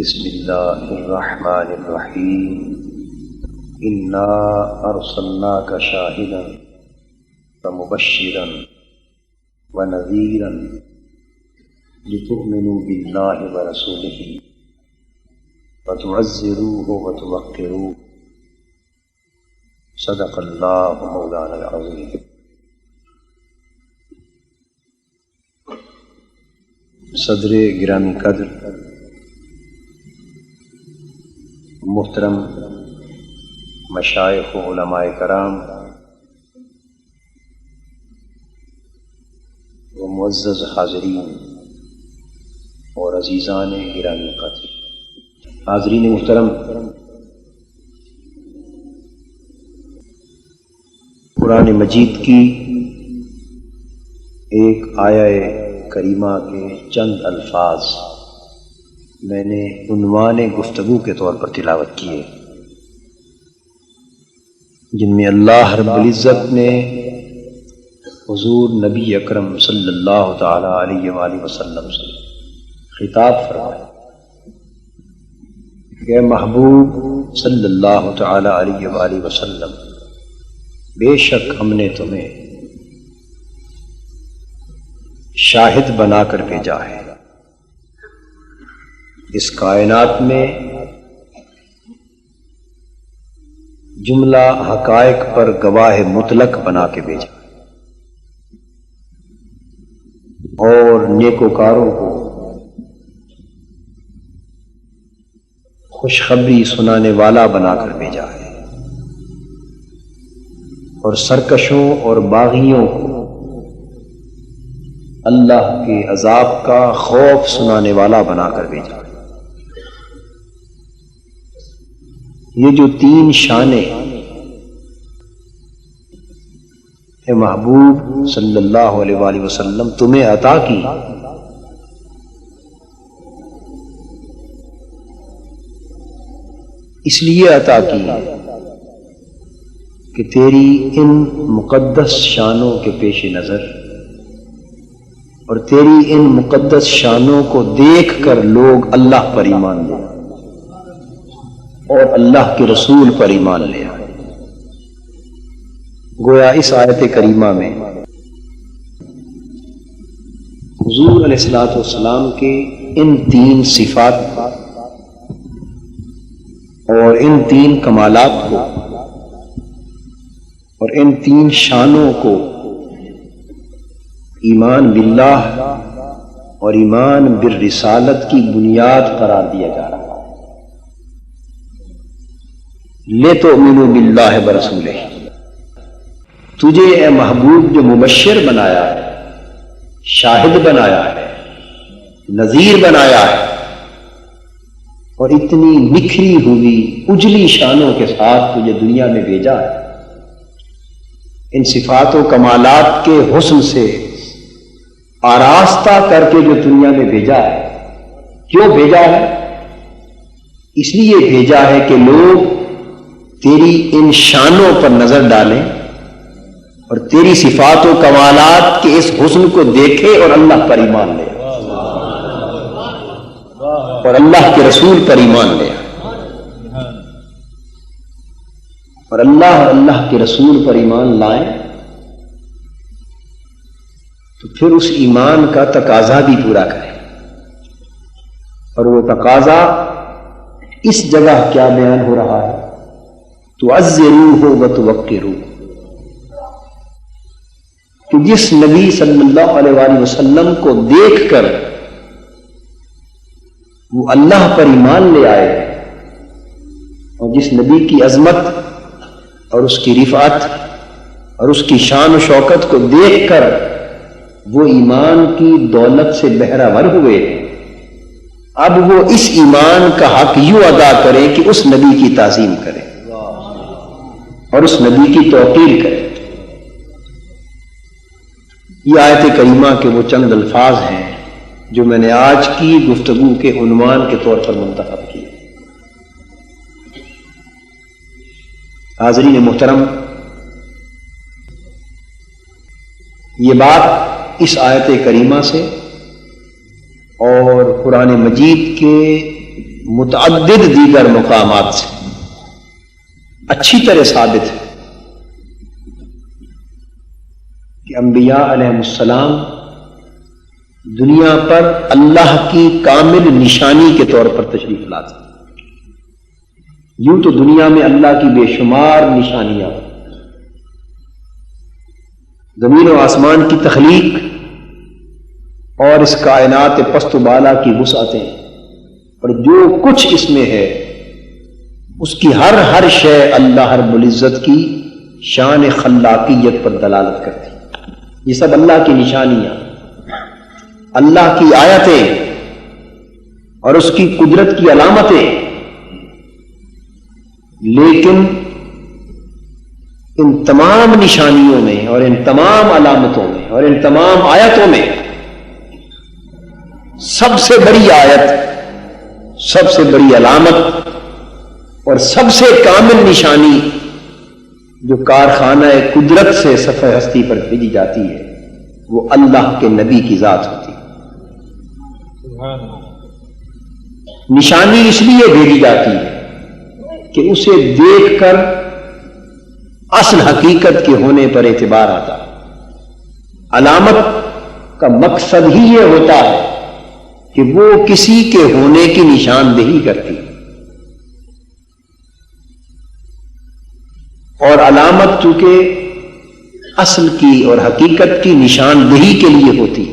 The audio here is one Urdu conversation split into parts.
بسم اللہ الرحمن الرحیم انا ارسلناک شاہدا ومبشرا ونذیرا لتؤمنوا باللہ ورسولہ وتعزروہ وتوقروہ صدق اللہ مولانا العظیم۔ صدر گرامی قدر محترم مشائخ و علماء کرام و معزز حاضرین اور عزیزان گرامی قدر، حاضرین محترم، قرآن مجید کی ایک آیہ کریمہ کے چند الفاظ میں نے عنوان گفتگو کے طور پر تلاوت کیے، جن میں اللہ رب العزت نے حضور نبی اکرم صلی اللہ تعالی علیہ وآلہ وسلم سے خطاب فرمایا کہ محبوب صلی اللہ تعالی علیہ وآلہ وسلم، بے شک ہم نے تمہیں شاہد بنا کر بھیجا ہے، اس کائنات میں جملہ حقائق پر گواہ مطلق بنا کے بھیجا اور نیکوکاروں کو خوشخبری سنانے والا بنا کر بھیجا ہے، اور سرکشوں اور باغیوں کو اللہ کے عذاب کا خوف سنانے والا بنا کر بھیجا۔ یہ جو تین شانیں اے محبوب صلی اللہ علیہ وآلہ وسلم تمہیں عطا کی، اس لیے عطا کی کہ تیری ان مقدس شانوں کے پیش نظر اور تیری ان مقدس شانوں کو دیکھ کر لوگ اللہ پر ایمان لے اور اللہ کے رسول پر ایمان لے آئے۔ گویا اس آیت کریمہ میں حضور علیہ الصلوۃ والسلام کے ان تین صفات اور ان تین کمالات کو اور ان تین شانوں کو ایمان باللہ اور ایمان بالرسالت کی بنیاد قرار دیا جا رہا ہے۔ لِتُؤْمِنُوا بِاللَّهِ وَرَسُولِهِ، تجھے اے محبوب جو مبشر بنایا ہے، شاہد بنایا ہے، نذیر بنایا ہے، اور اتنی نکھری ہوئی اجلی شانوں کے ساتھ تجھے دنیا میں بھیجا ہے، ان صفات و کمالات کے حسن سے آراستہ کر کے جو دنیا میں بھیجا ہے۔ کیوں بھیجا ہے؟ اس لیے بھیجا ہے کہ لوگ تیری ان شانوں پر نظر ڈالیں اور تیری صفات و کمالات کے اس حسن کو دیکھیں اور اللہ پر ایمان لے اور اللہ کے رسول پر ایمان لے اور اللہ کے رسول پر ایمان لائیں تو پھر اس ایمان کا تقاضا بھی پورا کریں، اور وہ تقاضا اس جگہ کیا بیان ہو رہا ہے؟ تعزروہ وتوقروہ، کہ جس نبی صلی اللہ علیہ وآلہ وسلم کو دیکھ کر وہ اللہ پر ایمان لے آئے، اور جس نبی کی عظمت اور اس کی رفعت اور اس کی شان و شوکت کو دیکھ کر وہ ایمان کی دولت سے بہرہ ہوئے، اب وہ اس ایمان کا حق یوں ادا کریں کہ اس نبی کی تعظیم کریں اور اس نبی کی توقیر کرے۔ یہ آیت کریمہ کے وہ چند الفاظ ہیں جو میں نے آج کی گفتگو کے عنوان کے طور پر منتخب کیے۔ حاضرین محترم، یہ بات اس آیت کریمہ سے اور قرآن مجید کے متعدد دیگر مقامات سے اچھی طرح ثابت ہے کہ انبیاء علیہ السلام دنیا پر اللہ کی کامل نشانی کے طور پر تشریف لاتے ہیں۔ یوں تو دنیا میں اللہ کی بے شمار نشانیاں، زمین و آسمان کی تخلیق اور اس کائنات پست و بالا کی وسعتیں اور جو کچھ اس میں ہے اس کی ہر شے اللہ رب العزت کی شان خلاقیت پر دلالت کرتی۔ یہ سب اللہ کی نشانیاں، اللہ کی آیتیں اور اس کی قدرت کی علامتیں، لیکن ان تمام نشانیوں میں اور ان تمام علامتوں میں اور ان تمام آیتوں میں سب سے بڑی آیت، سب سے بڑی علامت اور سب سے کامل نشانی جو کارخانہ قدرت سے سفر ہستی پر بھیجی جاتی ہے وہ اللہ کے نبی کی ذات ہوتی ہے۔ نشانی اس لیے بھیجی جاتی ہے کہ اسے دیکھ کر اصل حقیقت کے ہونے پر اعتبار آتا ہے۔ علامت کا مقصد ہی یہ ہوتا ہے کہ وہ کسی کے ہونے کی نشاندہی کرتی ہے، اور علامت چونکہ اصل کی اور حقیقت کی نشاندہی کے لیے ہوتی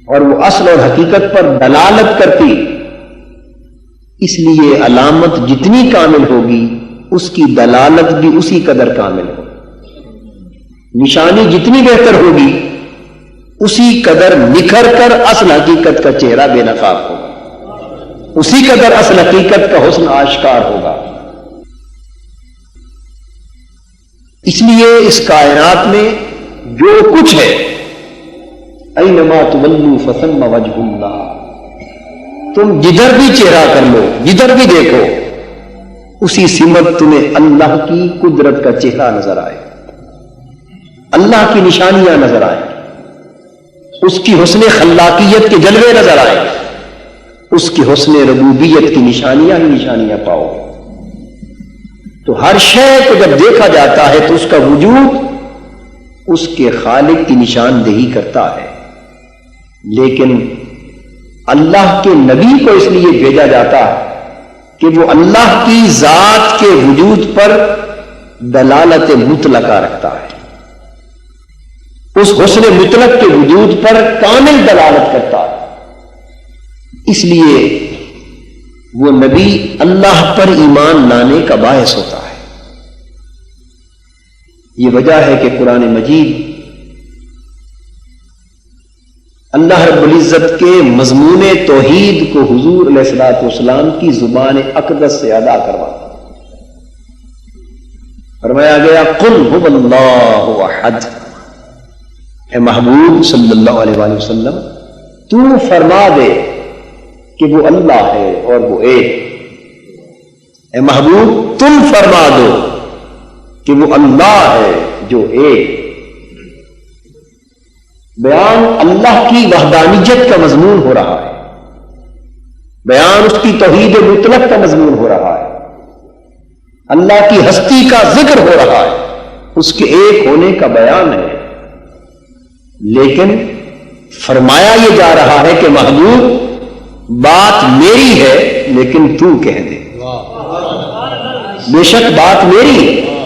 اور وہ اصل اور حقیقت پر دلالت کرتی، اس لیے علامت جتنی کامل ہوگی اس کی دلالت بھی اسی قدر کامل ہوگی۔ نشانی جتنی بہتر ہوگی اسی قدر نکھر کر اصل حقیقت کا چہرہ بے نقاب ہوگا، اسی قدر اصل حقیقت کا حسن آشکار ہوگا۔ اس لیے اس کائنات میں جو کچھ ہے، اینما تولوا فثم وجہ اللہ، تم جدھر بھی چہرہ کر لو، جدھر بھی دیکھو، اسی سمت تمہیں اللہ کی قدرت کا چہرہ نظر آئے، اللہ کی نشانیاں نظر آئیں، اس کی حسن خلاقیت کے جلوے نظر آئیں، اس کی حسن ربوبیت کی نشانیاں ہی نشانیاں پاؤ۔ تو ہر شے کو جب دیکھا جاتا ہے تو اس کا وجود اس کے خالق کی نشاندہی کرتا ہے، لیکن اللہ کے نبی کو اس لیے بھیجا جاتا ہے کہ وہ اللہ کی ذات کے وجود پر دلالت مطلقہ رکھتا ہے، اس حسن مطلق کے وجود پر کامل دلالت کرتا ہے۔ اس لیے وہ نبی اللہ پر ایمان لانے کا باعث ہوتا ہے۔ یہ وجہ ہے کہ قرآن مجید اللہ رب العزت کے مضمون توحید کو حضور علیہ الصلوۃ والسلام کی زبان اقدس سے ادا کرواتا۔ فرمایا گیا قل هو اللہ احد، اے محبوب صلی اللہ علیہ وآلہ وسلم تو فرما دے کہ وہ اللہ ہے اور وہ ایک۔ اے محبوب تم فرما دو کہ وہ اللہ ہے جو ایک۔ بیان اللہ کی وحدانیت کا مضمون ہو رہا ہے، بیان اس کی توحید مطلق کا مضمون ہو رہا ہے، اللہ کی ہستی کا ذکر ہو رہا ہے، اس کے ایک ہونے کا بیان ہے، لیکن فرمایا یہ جا رہا ہے کہ محبوب بات میری ہے لیکن تو کہہ دے۔ بے شک بات میری ہے،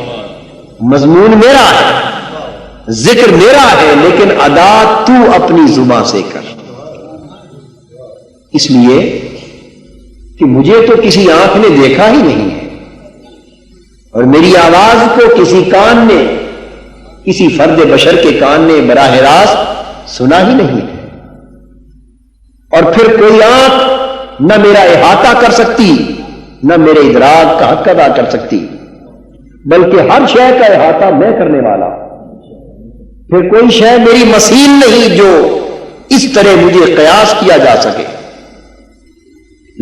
مضمون میرا ہے، ذکر میرا ہے، لیکن ادا تو اپنی زبان سے کر۔ اس لیے کہ مجھے تو کسی آنکھ نے دیکھا ہی نہیں ہے، اور میری آواز کو کسی کان نے، کسی فرد بشر کے کان نے براہ راست سنا ہی نہیں ہے، اور پھر کوئی آنکھ نہ میرا احاطہ کر سکتی، نہ میرے ادراک کا حق ادا کر سکتی۔ بلکہ ہر شے کا احاطہ میں کرنے والا، پھر کوئی شے میری مثیل نہیں جو اس طرح مجھے قیاس کیا جا سکے۔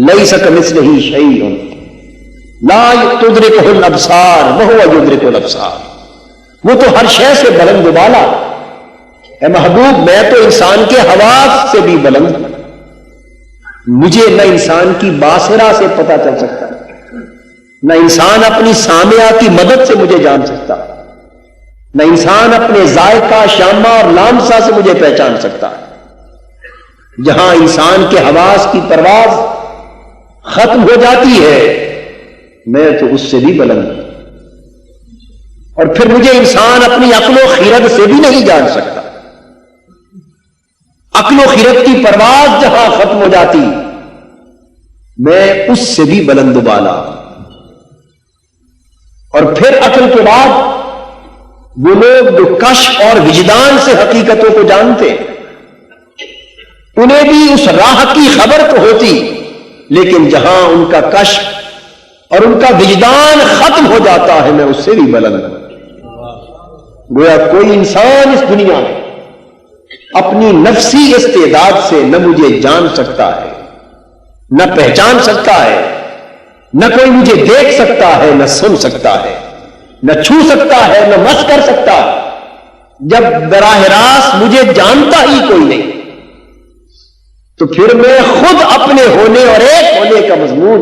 لیس کمثلہ شیء لا تدرکہ الابصار وہو یدرک الابصار، وہ تو ہر شے سے بلند و بالا۔ اے محبوب، میں تو انسان کے حواس سے بھی بلند ہوں، مجھے نہ انسان کی باصرہ سے پتہ چل سکتا، نہ انسان اپنی سامعہ کی مدد سے مجھے جان سکتا، نہ انسان اپنے ذائقہ شامہ اور لامسہ سے مجھے پہچان سکتا۔ جہاں انسان کے حواس کی پرواز ختم ہو جاتی ہے، میں تو اس سے بھی بلند ہوں، اور پھر مجھے انسان اپنی عقل و خرد سے بھی نہیں جان سکتا۔ عقل و خرد کی پرواز جہاں ختم ہو جاتی، میں اس سے بھی بلند و بالا۔ اور پھر عقل کے بعد وہ لوگ جو کشف اور وجدان سے حقیقتوں کو جانتے، انہیں بھی اس راہ کی خبر تو ہوتی، لیکن جہاں ان کا کشف اور ان کا وجدان ختم ہو جاتا ہے، میں اس سے بھی بلند ہوں۔ گویا کوئی انسان اس دنیا میں اپنی نفسی استعداد سے نہ مجھے جان سکتا ہے، نہ پہچان سکتا ہے، نہ کوئی مجھے دیکھ سکتا ہے، نہ سن سکتا ہے، نہ چھو سکتا ہے، نہ مس کر سکتا، جب براہ راست مجھے جانتا ہی کوئی نہیں، تو پھر میں خود اپنے ہونے اور ایک ہونے کا مضمون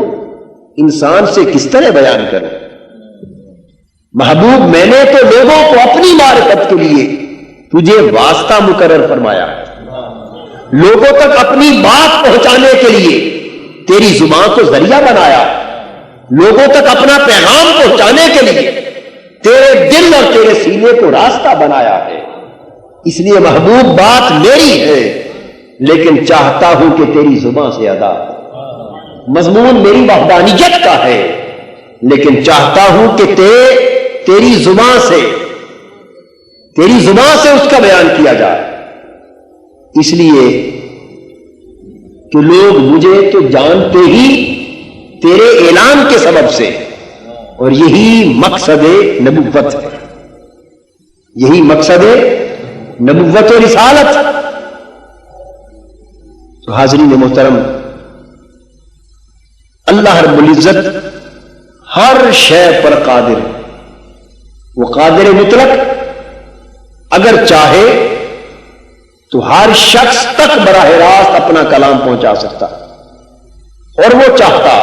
انسان سے کس طرح بیان کروں؟ محبوب، میں نے تو لوگوں کو اپنی معرفت کے لیے تجھے واسطہ مقرر فرمایا، لوگوں تک اپنی بات پہنچانے کے لیے تیری زبان کو ذریعہ بنایا، لوگوں تک اپنا پیغام پہنچانے کے لیے تیرے دل اور تیرے سینے کو راستہ بنایا ہے۔ اس لیے محبوب، بات میری ہے، لیکن چاہتا ہوں کہ تیری زبان سے ادا ہو۔ مضمون میری وحدانیت کا ہے، لیکن چاہتا ہوں کہ تیری زبان سے اس کا بیان کیا جائے۔ اس لیے کہ لوگ مجھے تو جانتے ہی تیرے اعلان کے سبب سے، اور یہی مقصد نبوت ہے، یہی مقصد نبوت و رسالت۔ تو حاضرین محترم، اللہ رب العزت ہر شے پر قادر ہے، وہ قادر مطلق، اگر چاہے تو ہر شخص تک براہ راست اپنا کلام پہنچا سکتا، اور وہ چاہتا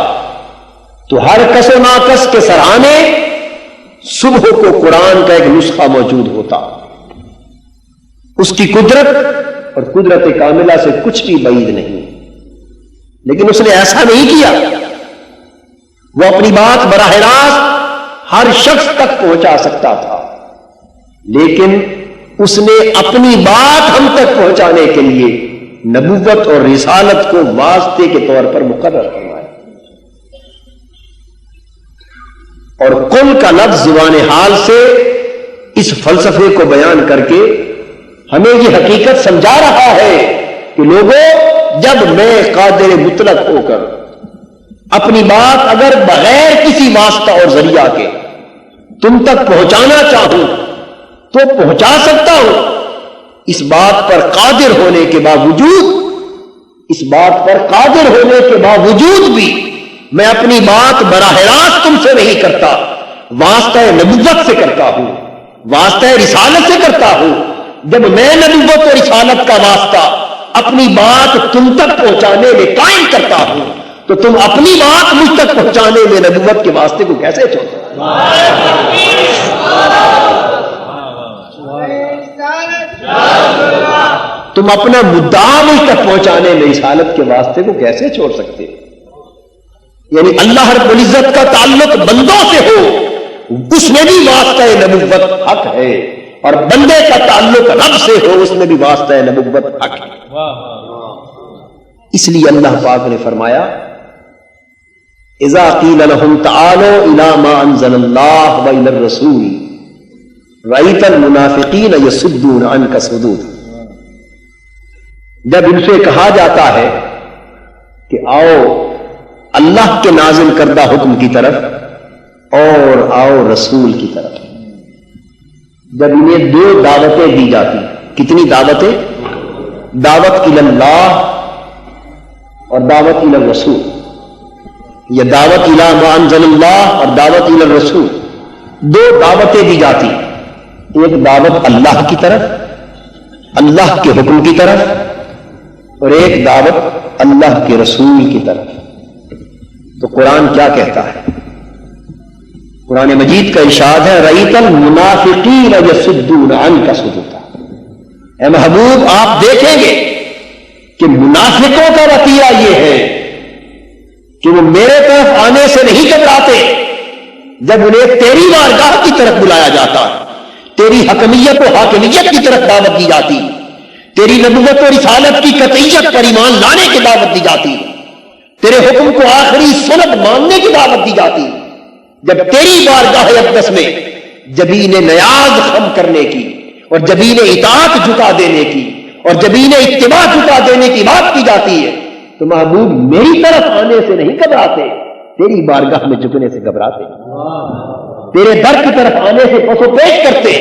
تو ہر کس و ناکس کے سرانے صبح کو قرآن کا ایک نسخہ موجود ہوتا۔ اس کی قدرت اور قدرت کاملہ سے کچھ بھی بعید نہیں، لیکن اس نے ایسا نہیں کیا۔ وہ اپنی بات براہ راست ہر شخص تک پہنچا سکتا تھا، لیکن اس نے اپنی بات ہم تک پہنچانے کے لیے نبوت اور رسالت کو واسطے کے طور پر مقرر فرمایا۔ اور کل کا لفظ زبان حال سے اس فلسفے کو بیان کر کے ہمیں یہ حقیقت سمجھا رہا ہے کہ لوگوں، جب میں قادر مطلق ہو کر اپنی بات اگر بغیر کسی واسطہ اور ذریعہ کے تم تک پہنچانا چاہوں تو پہنچا سکتا ہوں، اس بات پر قادر ہونے کے باوجود بھی میں اپنی بات براہ راست تم سے نہیں کرتا، واسطہ نبوت سے کرتا ہوں، واسطہ رسالت سے کرتا ہوں۔ جب میں نبوت اور رسالت کا واسطہ اپنی بات تم تک پہنچانے میں قائم کرتا ہوں، تو تم اپنی بات مجھ تک پہنچانے میں نبوت کے واسطے کو کیسے چھوڑتے؟ تم اپنا مدعا مجھ تک پہنچانے میں رسالت کے واسطے کو کیسے چھوڑ سکتے؟ یعنی اللہ رب العزت کا تعلق بندوں سے ہو، اس میں بھی واسطہ نبوت حق ہے، اور بندے کا تعلق رب سے ہو، اس میں بھی واسطہ نبوت حق ہے۔ اس لیے اللہ پاک نے فرمایا، اذا قیل لهم تعالوا الى ما انزل الله والى الرسول رأيت المنافقین یصدون عنک صدودا۔ جب ان سے کہا جاتا ہے کہ آؤ اللہ کے نازل کردہ حکم کی طرف، اور آؤ رسول کی طرف. جب انہیں دو دعوتیں دی جاتی، کتنی دعوتیں؟ دعوت الی اللہ اور دعوت الی الرسول. یہ دعوت الی ما انزل اللہ اور دعوت الی الرسول، دو دعوتیں دی جاتی. ایک دعوت اللہ کی طرف، اللہ کے حکم کی طرف، اور ایک دعوت اللہ کے رسول کی طرف. تو قرآن کیا کہتا ہے؟ قرآن مجید کا ارشاد ہے رأیت المنافقین یصدون عنک صدودا. اے محبوب آپ دیکھیں گے کہ منافقوں کا رویہ یہ ہے کہ وہ میرے طرف آنے سے نہیں گھبراتے جب انہیں تیری بارگاہ کی طرف بلایا جاتا ہے، تیری حکمیت و حاکمیت کی طرف دعوت دی جاتی، تیری نبوت و رسالت کی قطعیت پر ایمان لانے کی دعوت دی جاتی، تیرے حکم کو آخری سند ماننے کی دعوت دی جاتی. جب تیری بارگاہ اقدس میں جبین نیاز خم کرنے کی اور جبین اطاعت جھکا دینے کی اور جبین اتباع جھکا دینے کی بات کی جاتی ہے تو محبوب میری طرف آنے سے نہیں گھبراتے، تیری بارگاہ میں جھکنے سے گھبراتے، تیرے در کی طرف آنے سے پسو پیش کرتے.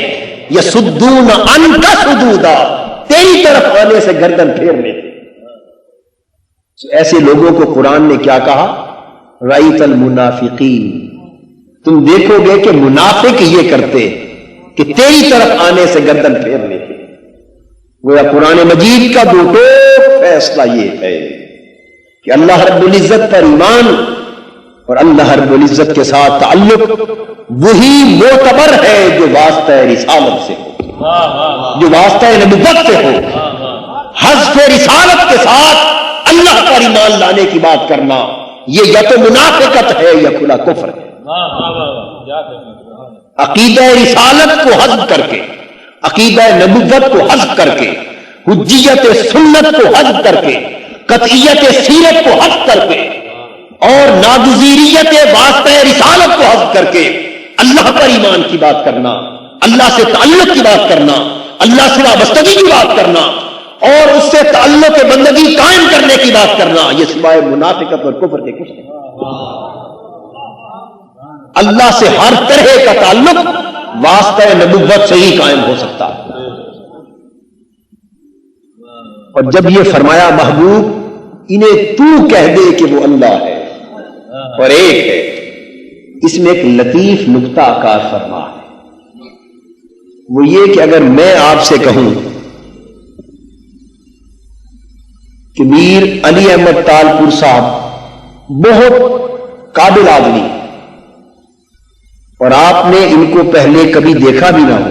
یصدون عنک صدودا، تیری طرف آنے سے گردن پھیر لیتے. ایسے لوگوں کو قرآن نے کیا کہا؟ رأیت المنافقین، تم دیکھو گے کہ منافق یہ کرتے کہ تیری طرف آنے سے گردن پھیر لیتے. گویا قرآن مجید کا دو ٹوک فیصلہ یہ ہے کہ اللہ رب العزت پر ایمان اور اللہ رب العزت کے ساتھ تعلق وہی معتبر ہے جو واسطہ رسالت سے ہو، جو واسطہ نبوت سے ہو. حذف رسالت کے ساتھ اللہ پر ایمان لانے کی بات کرنا یہ یا تو منافقت ہے یا کھلا کفر ہے. عقیدہ رسالت کو حذف کر کے، عقیدہ نبوت کو حذف کر کے، حجیت سنت کو حذف کر کے، قطعیت سیرت کو حذف کر کے اور ناگزیریت واسطہ رسالت کو حذف کر کے اللہ پر ایمان کی بات کرنا، اللہ سے تعلق کی بات کرنا، اللہ سے وابستگی کی بات کرنا اور اس سے تعلق بندگی قائم کرنے کی بات کرنا، یہ سوائے منافقت اور کفر کے کچھ نہیں. اللہ سے ہر طرح کا تعلق واسطہ نبوت سے ہی قائم ہو سکتا ہے. اور جب یہ فرمایا محبوب انہیں تو کہہ دے کہ وہ اللہ ہے اور ایک ہے، اس میں ایک لطیف نکتہ عکار فرما ہے. وہ یہ کہ اگر میں آپ سے کہوں کہ میر علی احمد تالپور صاحب بہت قابل آدمی اور آپ نے ان کو پہلے کبھی دیکھا بھی نہ ہو،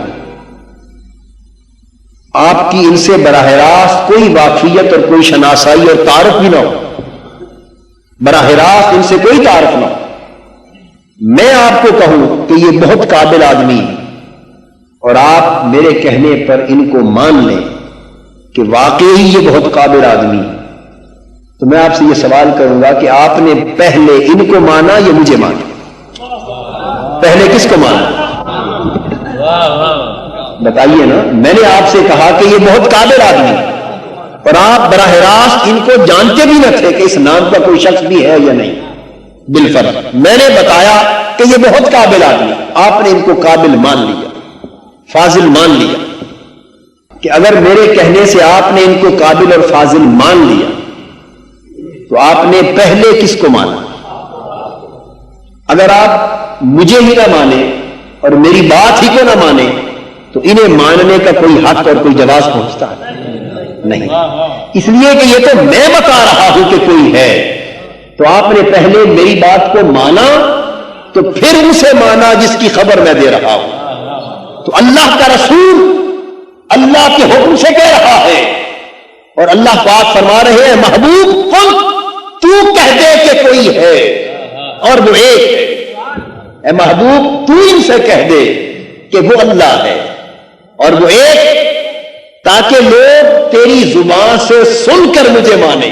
آپ کی ان سے براہ راست کوئی واقفیت اور کوئی شناسائی اور تعارف بھی نہ ہو، براہ راست ان سے کوئی تعارف نہ ہو، میں آپ کو کہوں کہ یہ بہت قابل آدمی اور آپ میرے کہنے پر ان کو مان لیں کہ واقعی یہ بہت قابل آدمی، تو میں آپ سے یہ سوال کروں گا کہ آپ نے پہلے ان کو مانا یا مجھے مانا؟ پہلے کس کو مانا؟ بتائیے نا. میں نے آپ سے کہا کہ یہ بہت قابل آدمی اور آپ براہ راست ان کو جانتے بھی نہ تھے کہ اس نام کا کوئی شخص بھی ہے یا نہیں. بالفرض میں نے بتایا کہ یہ بہت قابل آدمی، آپ نے ان کو قابل مان لیا، فاضل مان لیا. کہ اگر میرے کہنے سے آپ نے ان کو قابل اور فاضل مان لیا تو آپ نے پہلے کس کو مانا؟ اگر آپ مجھے ہی نہ مانے اور میری بات ہی کو نہ مانے تو انہیں ماننے کا کوئی حق اور کوئی جواز پہنچتا ہے نہیں. اس لیے کہ یہ تو میں بتا رہا ہوں کہ کوئی ہے، تو آپ نے پہلے میری بات کو مانا تو پھر اسے مانا جس کی خبر میں دے رہا ہوں. تو اللہ کا رسول اللہ کے حکم سے کہہ رہا ہے اور اللہ پاک فرما رہے ہیں محبوب قل تو کہہ دے کہ کوئی ہے اور وہ ایک ہے. اے محبوب تو ان سے کہہ دے کہ وہ اللہ ہے اور وہ ایک، تاکہ لوگ تیری زبان سے سن کر مجھے مانیں،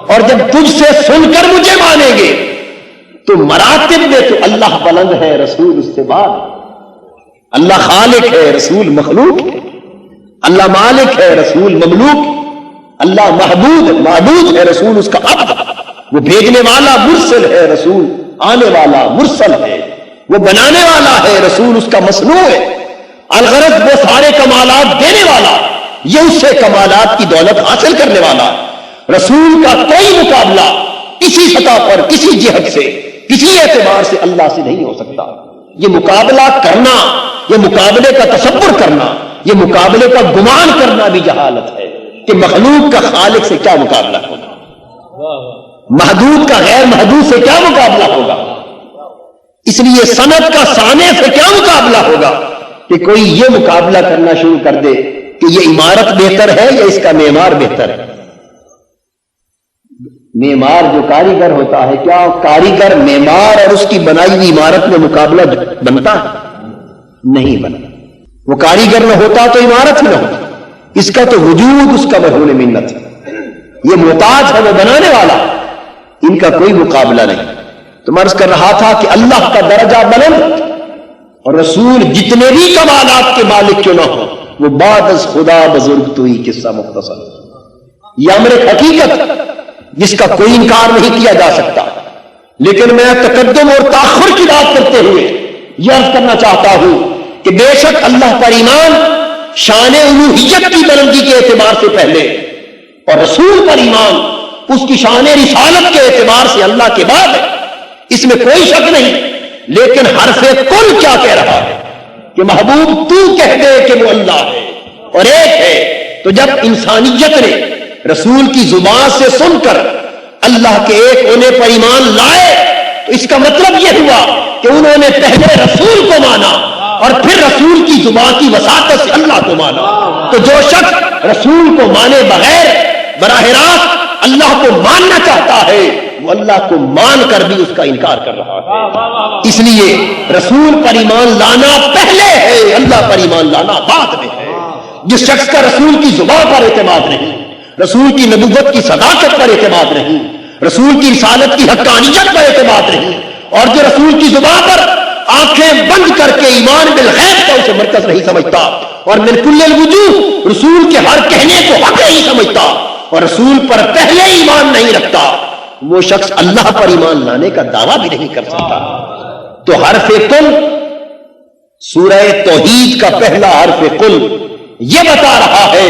اور جب تجھ سے سن کر مجھے مانیں گے تو مراتب میں تو اللہ بلند ہے، رسول اس سے بعد. اللہ خالق ہے، رسول مخلوق ہے. اللہ مالک ہے، رسول مملوک. اللہ معبود ہے، رسول اس کا عبد. وہ بھیجنے والا مرسل ہے، رسول آنے والا مرسل ہے. وہ بنانے والا ہے، رسول اس کا مصنوع ہے، الغرض وہ سارے کمالات دینے والا، یہ اس سے کمالات کی دولت حاصل کرنے والا۔ رسول کا کوئی مقابلہ کسی سطح پر، کسی جہت سے، کسی اعتبار سے اللہ سے نہیں ہو سکتا۔ یہ مقابلہ کرنا، یہ مقابلے کا تصور کرنا، یہ مقابلے کا گمان کرنا بھی جہالت ہے کہ مخلوق کا خالق سے کیا مقابلہ ہوگا، محدود کا غیر محدود سے کیا مقابلہ ہوگا، اس لیے صنعت کا صانع سے کیا مقابلہ ہوگا کہ کوئی یہ مقابلہ کرنا شروع کر دے کہ یہ عمارت بہتر ہے یا اس کا معمار بہتر ہے۔ معمار جو کاریگر ہوتا ہے، کیا کاریگر معمار اور اس کی بنائی ہوئی عمارت میں مقابلہ بنتا ہے؟ نہیں بنتا۔ وہ کاریگر نہ ہوتا تو عمارت ہی نہ ہوتی، اس کا تو وجود اس کا مرہون منت ہے۔ یہ محتاج ہے وہ بنانے والا، ان کا کوئی مقابلہ نہیں۔ تو میں عرض کر رہا تھا کہ اللہ کا درجہ بلند اور رسول جتنے بھی کمالات کے مالک کیوں نہ ہو، وہ بعد از خدا بزرگ تو ہی قصہ مختصر، یہ امر حقیقت جس کا کوئی انکار نہیں کیا جا سکتا۔ لیکن میں تقدم اور تاخر کی بات کرتے ہوئے یہ عرض کرنا چاہتا ہوں کہ بے شک اللہ پر ایمان شان الوہیت کی بلندی کے اعتبار سے پہلے، اور رسول پر ایمان اس کی شان رسالت کے اعتبار سے اللہ کے بعد ہے، اس میں کوئی شک نہیں۔ لیکن حرف کل کیا کہہ رہا ہے کہ محبوب تو کہہ دے کہ وہ اللہ ہے اور ایک ہے۔ تو جب انسانیت نے رسول کی زبان سے سن کر اللہ کے ایک ہونے پر ایمان لائے تو اس کا مطلب یہ ہوا کہ انہوں نے پہلے رسول کو مانا اور پھر رسول کی زبان کی وساطت سے اللہ کو مانا۔ تو جو شخص رسول کو مانے بغیر براہ راست اللہ کو ماننا چاہتا ہے، وہ اللہ کو مان کر بھی اس کا انکار کر رہا ہے۔ اس لیے رسول پر ایمان لانا پہلے ہے، اللہ پر ایمان لانا بعد میں ہے۔ جس شخص کا رسول کی زبان پر اعتماد نہیں، رسول کی نبوت کی صداقت پر اعتماد نہیں، رسول کی رسالت کی حقانیت پر اعتماد نہیں، اور جو رسول کی زبان پر آنکھیں بند کر کے ایمان بالغیب کا اسے مرکز نہیں سمجھتا اور من کل الوجوہ رسول کے ہر کہنے کو حق نہیں سمجھتا اور رسول پر پہلے ایمان نہیں رکھتا، وہ شخص اللہ پر ایمان لانے کا دعویٰ بھی نہیں کر سکتا۔ تو حرف کل، سورہ توحید کا پہلا حرف کل یہ بتا رہا ہے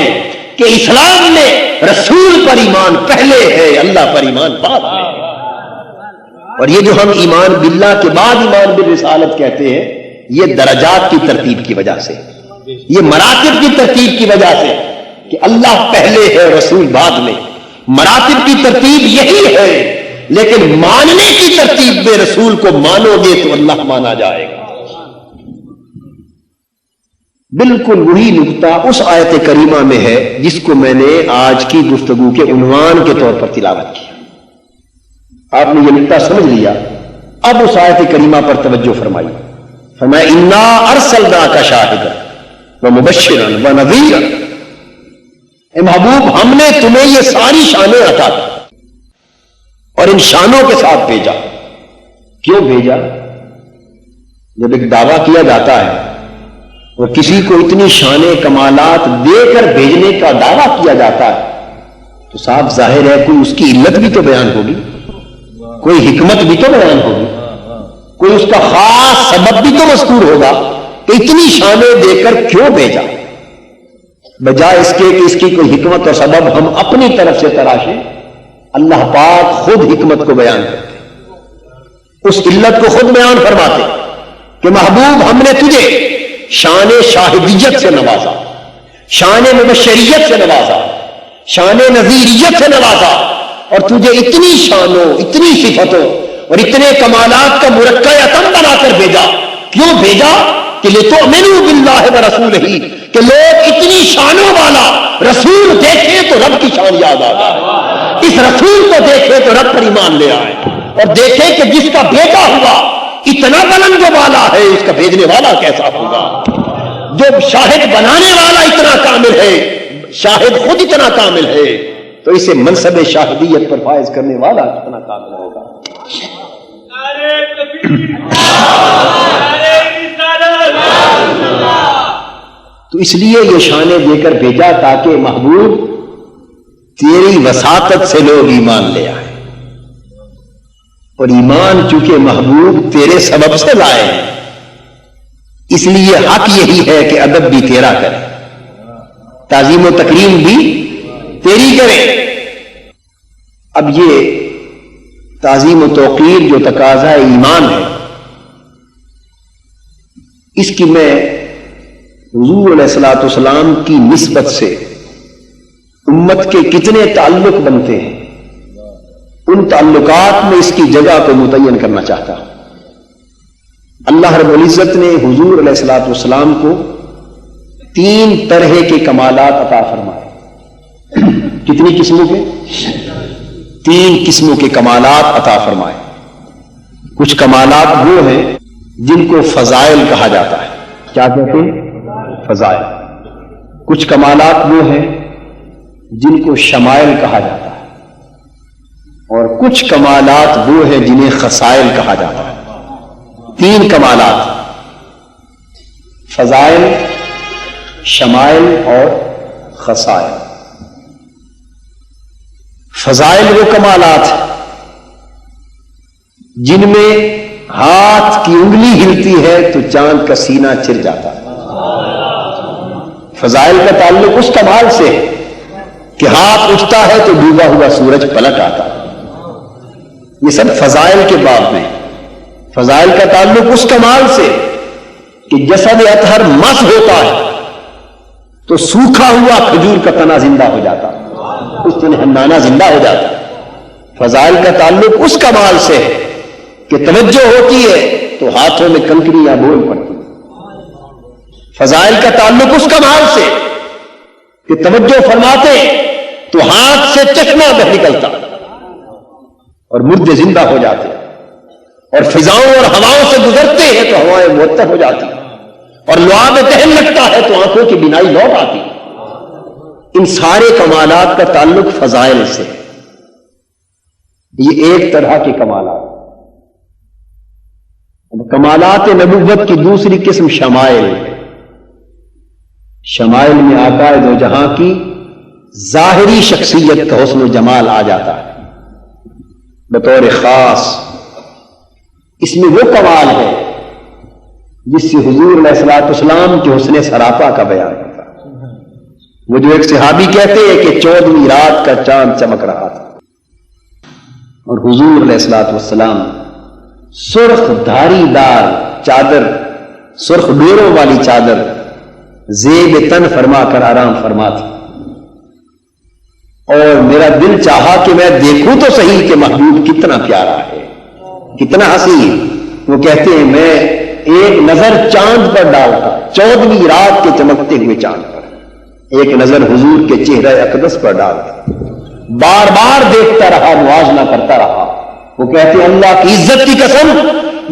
کہ اسلام میں رسول پر ایمان پہلے ہے، اللہ پر ایمان بعد میں ہے۔ اور یہ جو ہم ایمان باللہ کے بعد ایمان بالرسالت کہتے ہیں، یہ درجات کی ترتیب کی وجہ سے، یہ مراتب کی ترتیب کی وجہ سے کہ اللہ پہلے ہے رسول بعد میں، مراتب کی ترتیب یہی ہے۔ لیکن ماننے کی ترتیب میں رسول کو مانو گے تو اللہ مانا جائے گا۔ بالکل وہی نقطہ اس آیت کریمہ میں ہے جس کو میں نے آج کی گفتگو کے عنوان کے طور پر تلاوت کیا۔ آپ نے یہ نقطہ سمجھ لیا، اب اس آیت کریمہ پر توجہ فرمائی۔ فرمایا انا ارسلناک شاہدا ومبشرا ونذیرا، اے محبوب ہم نے تمہیں یہ ساری شانیں عطا کی اور ان شانوں کے ساتھ بھیجا۔ کیوں بھیجا؟ جب ایک دعویٰ کیا جاتا ہے اور کسی کو اتنی شانیں کمالات دے کر بھیجنے کا دعویٰ کیا جاتا ہے تو صاف ظاہر ہے کوئی اس کی علت بھی تو بیان ہوگی، کوئی حکمت بھی تو بیان ہوگی، کوئی اس کا خاص سبب بھی تو مذکور ہوگا کہ اتنی شانیں دے کر کیوں بھیجا، بجائے اس کے کہ اس کی کوئی حکمت اور سبب ہم اپنی طرف سے تراشیں۔ اللہ پاک خود حکمت کو بیان کرتے، اس علت کو خود بیان فرماتے کہ محبوب ہم نے تجھے شان شاہدیت سے نوازا، شان مبشریت سے نوازا، شان نذیریت سے نوازا، اور تجھے اتنی شانوں، اتنی صفتوں اور اتنے کمالات کا مرکب اتم بنا کر بھیجا۔ کیوں بھیجا؟ کہ لتؤمنوا باللہ ورسولہ، کہ لوگ اتنی شانوں والا رسول دیکھیں تو رب کی شان یاد آ جائے، اس رسول کو دیکھیں تو رب پر ایمان لے آئے، اور دیکھیں کہ جس کا بھیجا ہوا اتنا بلند والا ہے، اس کا بھیجنے والا کیسا ہوگا۔ جو شاہد بنانے والا اتنا کامل ہے، شاہد خود اتنا کامل ہے، تو اسے منصب شاہدیت پر فائز کرنے والا کتنا کامل ہوگا۔ تو اس لیے یہ شانیں دے کر بھیجا تاکہ محبوب تیری وساطت سے لوگ ایمان لے آئے، اور ایمان چونکہ محبوب تیرے سبب سے لائے ہیں، اس لیے حق یہی ہے کہ ادب بھی تیرا کرے، تعظیم و تکریم بھی تیری کرے۔ اب یہ تعظیم و توقیر جو تقاضا ایمان ہے، اس کی میں حضور علیہ الصلوۃ والسلام کی نسبت سے امت کے کتنے تعلق بنتے ہیں، ان تعلقات میں اس کی جگہ کو متعین کرنا چاہتا ہوں۔ اللہ رب العزت نے حضور علیہ الصلوۃ والسلام کو 3 طرح کے کمالات عطا فرمائے۔ کتنی قسموں کے؟ 3 قسموں کے کمالات عطا فرمائے۔ کچھ کمالات وہ ہیں جن کو فضائل کہا جاتا ہے۔ کیا کہتے ہیں؟ فضائل۔ کچھ کمالات وہ ہیں جن کو شمائل کہا جاتا ہے، اور کچھ کمالات وہ ہیں جنہیں خصائل کہا جاتا ہے۔ 3 کمالات، فضائل، شمائل اور خصائل۔ فضائل وہ کمالات جن میں ہاتھ کی انگلی ہلتی ہے تو چاند کا سینہ چر جاتا ہے۔ فضائل کا تعلق اس کمال سے ہے کہ ہاتھ اٹھتا ہے تو ڈوبا ہوا سورج پلٹ آتا ہے۔ یہ سب فضائل کے باب میں۔ فضائل کا تعلق اس کمال سے کہ جسد اطہر مس ہوتا ہے تو سوکھا ہوا کھجور کا تنا زندہ ہو جاتا ہے، اس تنہ حنانہ زندہ ہو جاتا ہے۔ فضائل کا تعلق اس کمال سے ہے کہ توجہ ہوتی ہے تو ہاتھوں میں کنکری یا بول پڑتی ہے۔ فضائل کا تعلق اس کمال سے کہ توجہ فرماتے تو ہاتھ سے چشمہ بہ نکلتا اور مردے زندہ ہو جاتے، اور فضاؤں اور ہواؤں سے گزرتے ہیں تو ہوائیں معطر ہو جاتی، اور لعاب دہن لگتا ہے تو آنکھوں کی بینائی لوٹ آتی۔ ان سارے کمالات کا تعلق فضائل سے ہے۔ یہ ایک طرح کے کمالات۔ کمالات نبوت کی دوسری قسم شمائل ہے۔ شمائل میں آقا دو جہاں کی ظاہری شخصیت کا حسن و جمال آ جاتا ہے بطور خاص۔ اس میں وہ کمال ہے جس سے حضور علیہ الصلوۃ والسلام کے حسن سراپا کا بیان کرتا ہے۔ وہ جو ایک صحابی کہتے ہیں کہ 14ویں رات کا چاند چمک رہا تھا اور حضور علیہ الصلوۃ والسلام سرخ دھاری دار چادر، سرخ ڈوروں والی چادر زیب تن فرما کر آرام فرما تھی، اور میرا دل چاہا کہ میں دیکھوں تو صحیح کہ محبوب کتنا پیارا ہے، کتنا حسین۔ وہ کہتے ہیں میں ایک نظر چاند پر ڈالتا، 14ویں رات کے چمکتے ہوئے چاند پر ایک نظر حضور کے چہرہ اقدس پر ڈالتا، بار بار دیکھتا رہا، موازنہ کرتا رہا۔ وہ کہتے ہیں اللہ کی عزت کی قسم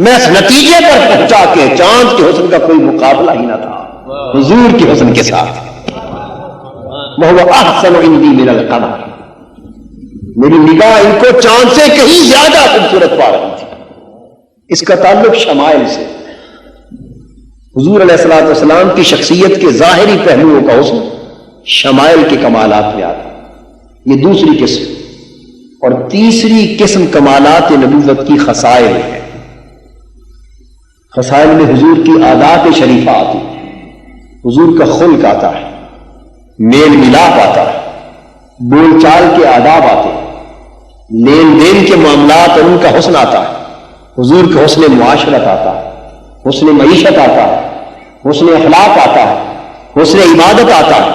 میں اس نتیجے پر پہنچا کہ چاند کے حسن کا کوئی مقابلہ ہی نہ تھا حضور کے حسن کے ساتھ۔ وَهُوَ أَحْسَنُ عِنْدِي مِنَ الْقَمَرِ، میری نگاہ ان کو چاند سے کہیں زیادہ خوبصورت پا رہی تھی۔ اس کا تعلق شمائل سے، حضور علیہ الصلوۃ والسلام کی شخصیت کے ظاہری پہلوؤں کا حسن شمائل کے کمالات میں آتا ہے۔ یہ دوسری قسم۔ اور تیسری قسم کمالات نبوت کی خصائل ہے۔ خصائل میں حضور کی عادات شریفہ آتی ہے، حضور کا خلق آتا ہے، میل ملاپ آتا ہے، بول چال کے آداب آتے ہیں، لین دین کے معاملات اور ان کا حسن آتا ہے، حضور کا حسن معاشرت آتا ہے، حسن معیشت آتا ہے، حسن اخلاق آتا ہے، حسن عبادت آتا ہے۔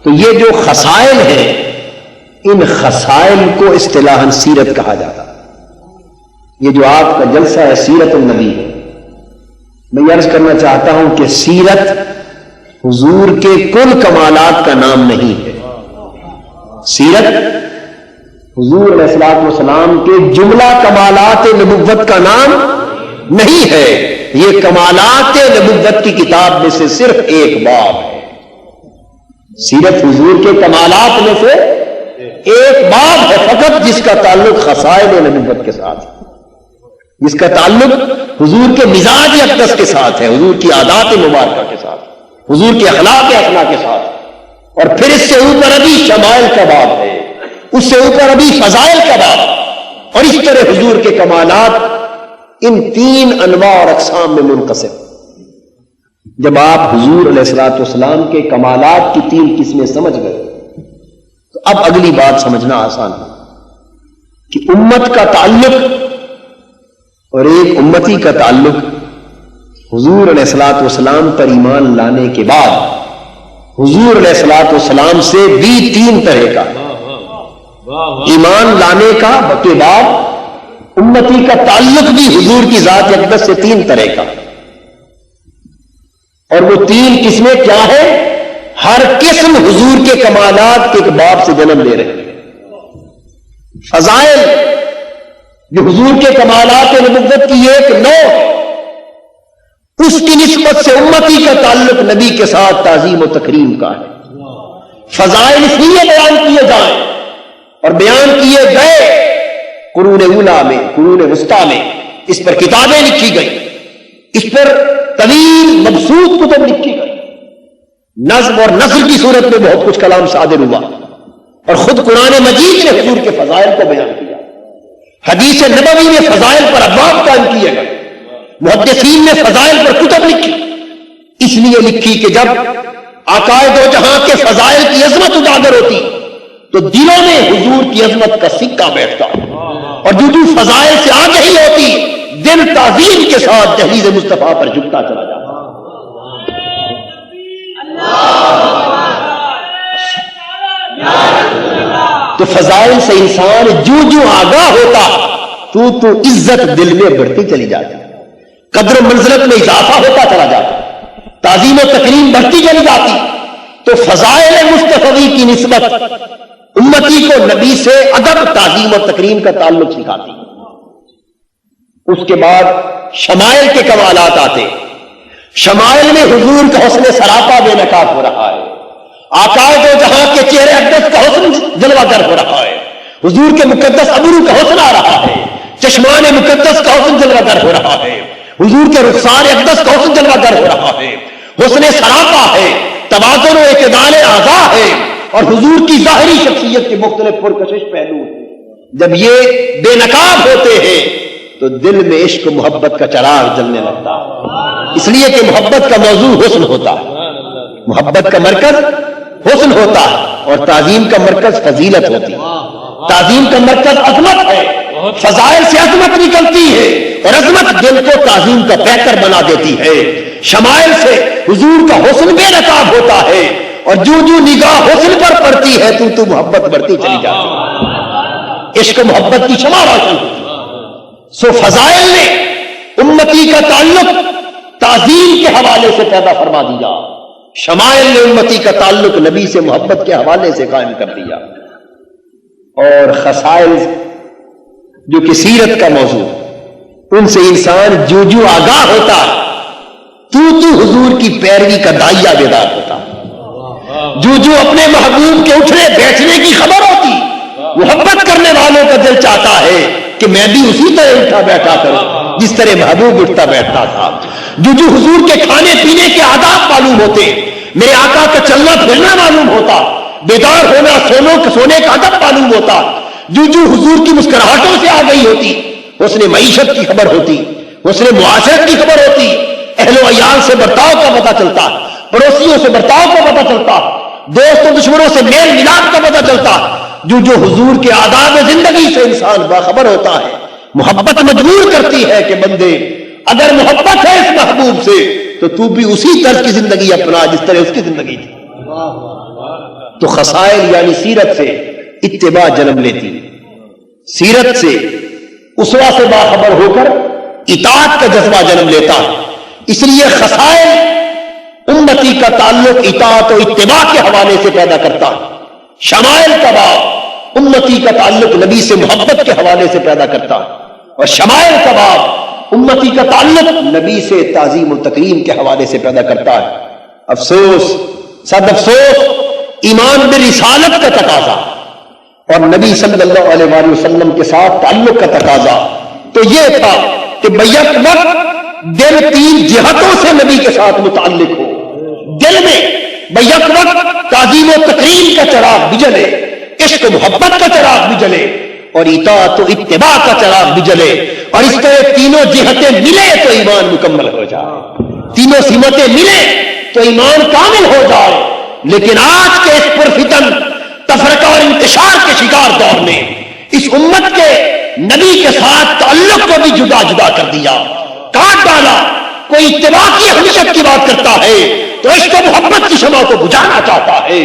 تو یہ جو خصائل ہیں، ان خصائل کو اصطلاحاً سیرت کہا جاتا ہے۔ یہ جو آپ کا جلسہ ہے سیرت النبی ہے، میں عرض کرنا چاہتا ہوں کہ سیرت حضور کے کل کمالات کا نام نہیں ہے۔ سیرت حضور علیہ الصلوۃ والسلام کے جملہ کمالات نبوت کا نام نہیں ہے، یہ کمالات نبوت کی کتاب میں سے صرف ایک باب ہے۔ سیرت حضور کے کمالات میں سے ایک باب ہے فقط، جس کا تعلق خصائل نبوت کے ساتھ ہے، جس کا تعلق حضور کے مزاج اقدس کے ساتھ ہے، حضور کی عادات مبارکہ کے ساتھ، حضور کے اخلاق حسنہ کے ساتھ۔ اور پھر اس سے اوپر ابھی شمائل کا باب ہے، اس سے اوپر ابھی فضائل کا باب، اور اس طرح حضور کے کمالات ان 3 انواع اور اقسام میں منقسم. جب آپ حضور علیہ الصلوۃ والسلام کے کمالات کی 3 قسمیں سمجھ گئے تو اب اگلی بات سمجھنا آسان ہے کہ امت کا تعلق اور ایک امتی کا تعلق حضور علیہ الصلوۃ والسلام پر ایمان لانے کے بعد حضور علیہ الصلوۃ والسلام سے بھی 3 طرح کا ہے. ایمان لانے کا کے بعد امتی کا تعلق بھی حضور کی ذات اقدس سے 3 طرح کا. اور وہ 3 قسمیں کیا ہے؟ ہر قسم حضور کے کمالات کے ایک باب سے جنم لے رہے ہیں. فضائل جو حضور کے کمالات نبوت کی ایک نوع ہے، اس کی نسبت سے امتی کا تعلق نبی کے ساتھ تعظیم و تکریم کا ہے. فضائل اس لیے بیان کیے جائیں اور بیان کیے گئے قرون اولیٰ میں، قرون وسطیٰ میں اس پر کتابیں لکھی گئی، اس پر طویل مبسوط کتب لکھی گئی، نظم اور نثر کی صورت میں بہت کچھ کلام صادر ہوا، اور خود قرآن مجید نے حضور کے فضائل کو بیان کیا. حدیث نبوی میں فضائل پر ابواب قائم کیے گئے، محدثین نے فضائل پر کتب لکھی. اس لیے لکھی کہ جب عقائد و جہاں کے فضائل کی عظمت اجاگر ہوتی تو دلوں میں حضور کی عظمت کا سکہ بیٹھتا، اور جو فضائل سے آگہی ہوتی دل تعظیم کے ساتھ دہلیز مصطفیٰ پر جھکتا چلا جاتا. تو فضائل سے انسان جو آگاہ ہوتا تو عزت دل میں بڑھتی چلی جاتی، قدر و منزلت میں اضافہ ہوتا چلا جاتا، تعظیم و تکریم بڑھتی چلی جاتی. تو فضائل مصطفی کی نسبت امتی کو نبی سے ادب، تعظیم و تکریم کا تعلق سکھاتی. اس کے بعد شمائل کے کمالات آتے. شمائل میں حضور کا حسن سراپا بے نقاب ہو رہا ہے، عقائد و جہاں کے چہرے اقدس کا حسن جلوہ گر ہو رہا ہے، حضور کے مقدس ابرو کا حسن آ رہا ہے، چشمان مقدس کا حسن جلوہ گر ہو رہا ہے، حضور کے رخسار اقدس کا حسن جلوہ گر ہو رہا ہے، حسن سراپا ہے، توازن و اعتدال اعضاء ہے، اور حضور کی ظاہری شخصیت کے مختلف پرکشش پہلو ہیں. جب یہ بے نقاب ہوتے ہیں تو دل میں عشق و محبت کا چراغ جلنے لگتا ہے. اس لیے کہ محبت کا موضوع حسن ہوتا ہے، محبت کا مرکز حسن ہوتا ہے، اور تعظیم کا مرکز فضیلت ہوتی ہے. تعظیم کا مرکز عظمت ہے، فضائل سے عظمت نکلتی ہے، اور عظمت دل کو تعظیم کا بہتر بنا دیتی ہے. شمائل سے حضور کا حسن بے نقاب ہوتا ہے، اور جو نگاہ حسن پر پڑتی ہے تو محبت بڑھتی چلی جاتی ہے، عشق محبت کی شمع روشن ہوتی ہے. سو فضائل نے امتی کا تعلق تعظیم کے حوالے سے پیدا فرما دیا، شمائل نے امتی کا تعلق نبی سے محبت کے حوالے سے قائم کر دیا. اور خصائل جو کہ سیرت کا موضوع، ان سے انسان جو آگاہ ہوتا تو حضور کی پیروی کا داعیہ بیدار ہوتا. جو اپنے محبوب کے اٹھنے بیٹھنے کی خبر ہوتی، محبت کرنے والوں کا دل چاہتا ہے کہ میں بھی اسی طرح اٹھا بیٹھا کروں جس طرح محبوب اٹھتا بیٹھتا تھا. جو حضور کے کھانے پینے کے آداب معلوم ہوتے، میرے آقا کا چلنا پھرنا معلوم ہوتا، بیدار ہونا سونے کا ادب معلوم ہوتا، جو حضور کی مسکراہٹوں سے آ گئی ہوتی، حسن معیشت کی خبر ہوتی، حسن معاشرت کی خبر ہوتی، اہل و عیال سے برتاؤ کا پتہ چلتا، پڑوسیوں سے برتاؤ کا پتہ چلتا، دوست و دشمنوں سے میل ملاپ کا پتہ چلتا. جو حضور کے آداب زندگی سے انسان باخبر ہوتا ہے. محبت مجبور کرتی ہے کہ بندے اگر محبت ہے اس محبوب سے تو بھی اسی طرز کی زندگی اپنا جس طرح اس کی زندگی تھی. تو خصائل یعنی سیرت سے اتباع جنم لیتی، سیرت سے اسوہ سے باخبر ہو کر اطاعت کا جذبہ جنم لیتا. اس لیے خصائل امتی کا تعلق اطاعت و اتباع کے حوالے سے پیدا کرتا. شمائل کا باب امتی کا تعلق نبی سے محبت کے حوالے سے پیدا کرتا، اور شمائل کا باب امتی کا تعلق نبی سے تعظیم و تکریم کے حوالے سے پیدا کرتا ہے. افسوس، صد افسوس، ایمان برسالت کا تقاضا اور نبی صلی اللہ علیہ وآلہ وسلم کے ساتھ تعلق کا تقاضا تو یہ تھا کہ بیک وقت دل 3 جہتوں سے نبی کے ساتھ متعلق ہو. دل میں بیک وقت تعظیم و تکریم کا چراغ بھی جلے، عشق و محبت کا چراغ بھی جلے، اور اطاعت و اتباع کا چراغ بھی جلے، اور اس طرح تینوں جہتیں ملے تو ایمان مکمل ہو جائے، تینوں سمتیں ملے تو ایمان کامل ہو جائے۔ لیکن آج کے اس پرفتن تفرقہ اور انتشار کے شکار دور میں اس امت کے نبی کے ساتھ تعلق کو بھی جدا جدا کر دیا، کاٹ ڈالا۔ کوئی اتباع کی حقیقت کی بات کرتا ہے تو عشق و محبت کی شمع کو بجھانا چاہتا ہے،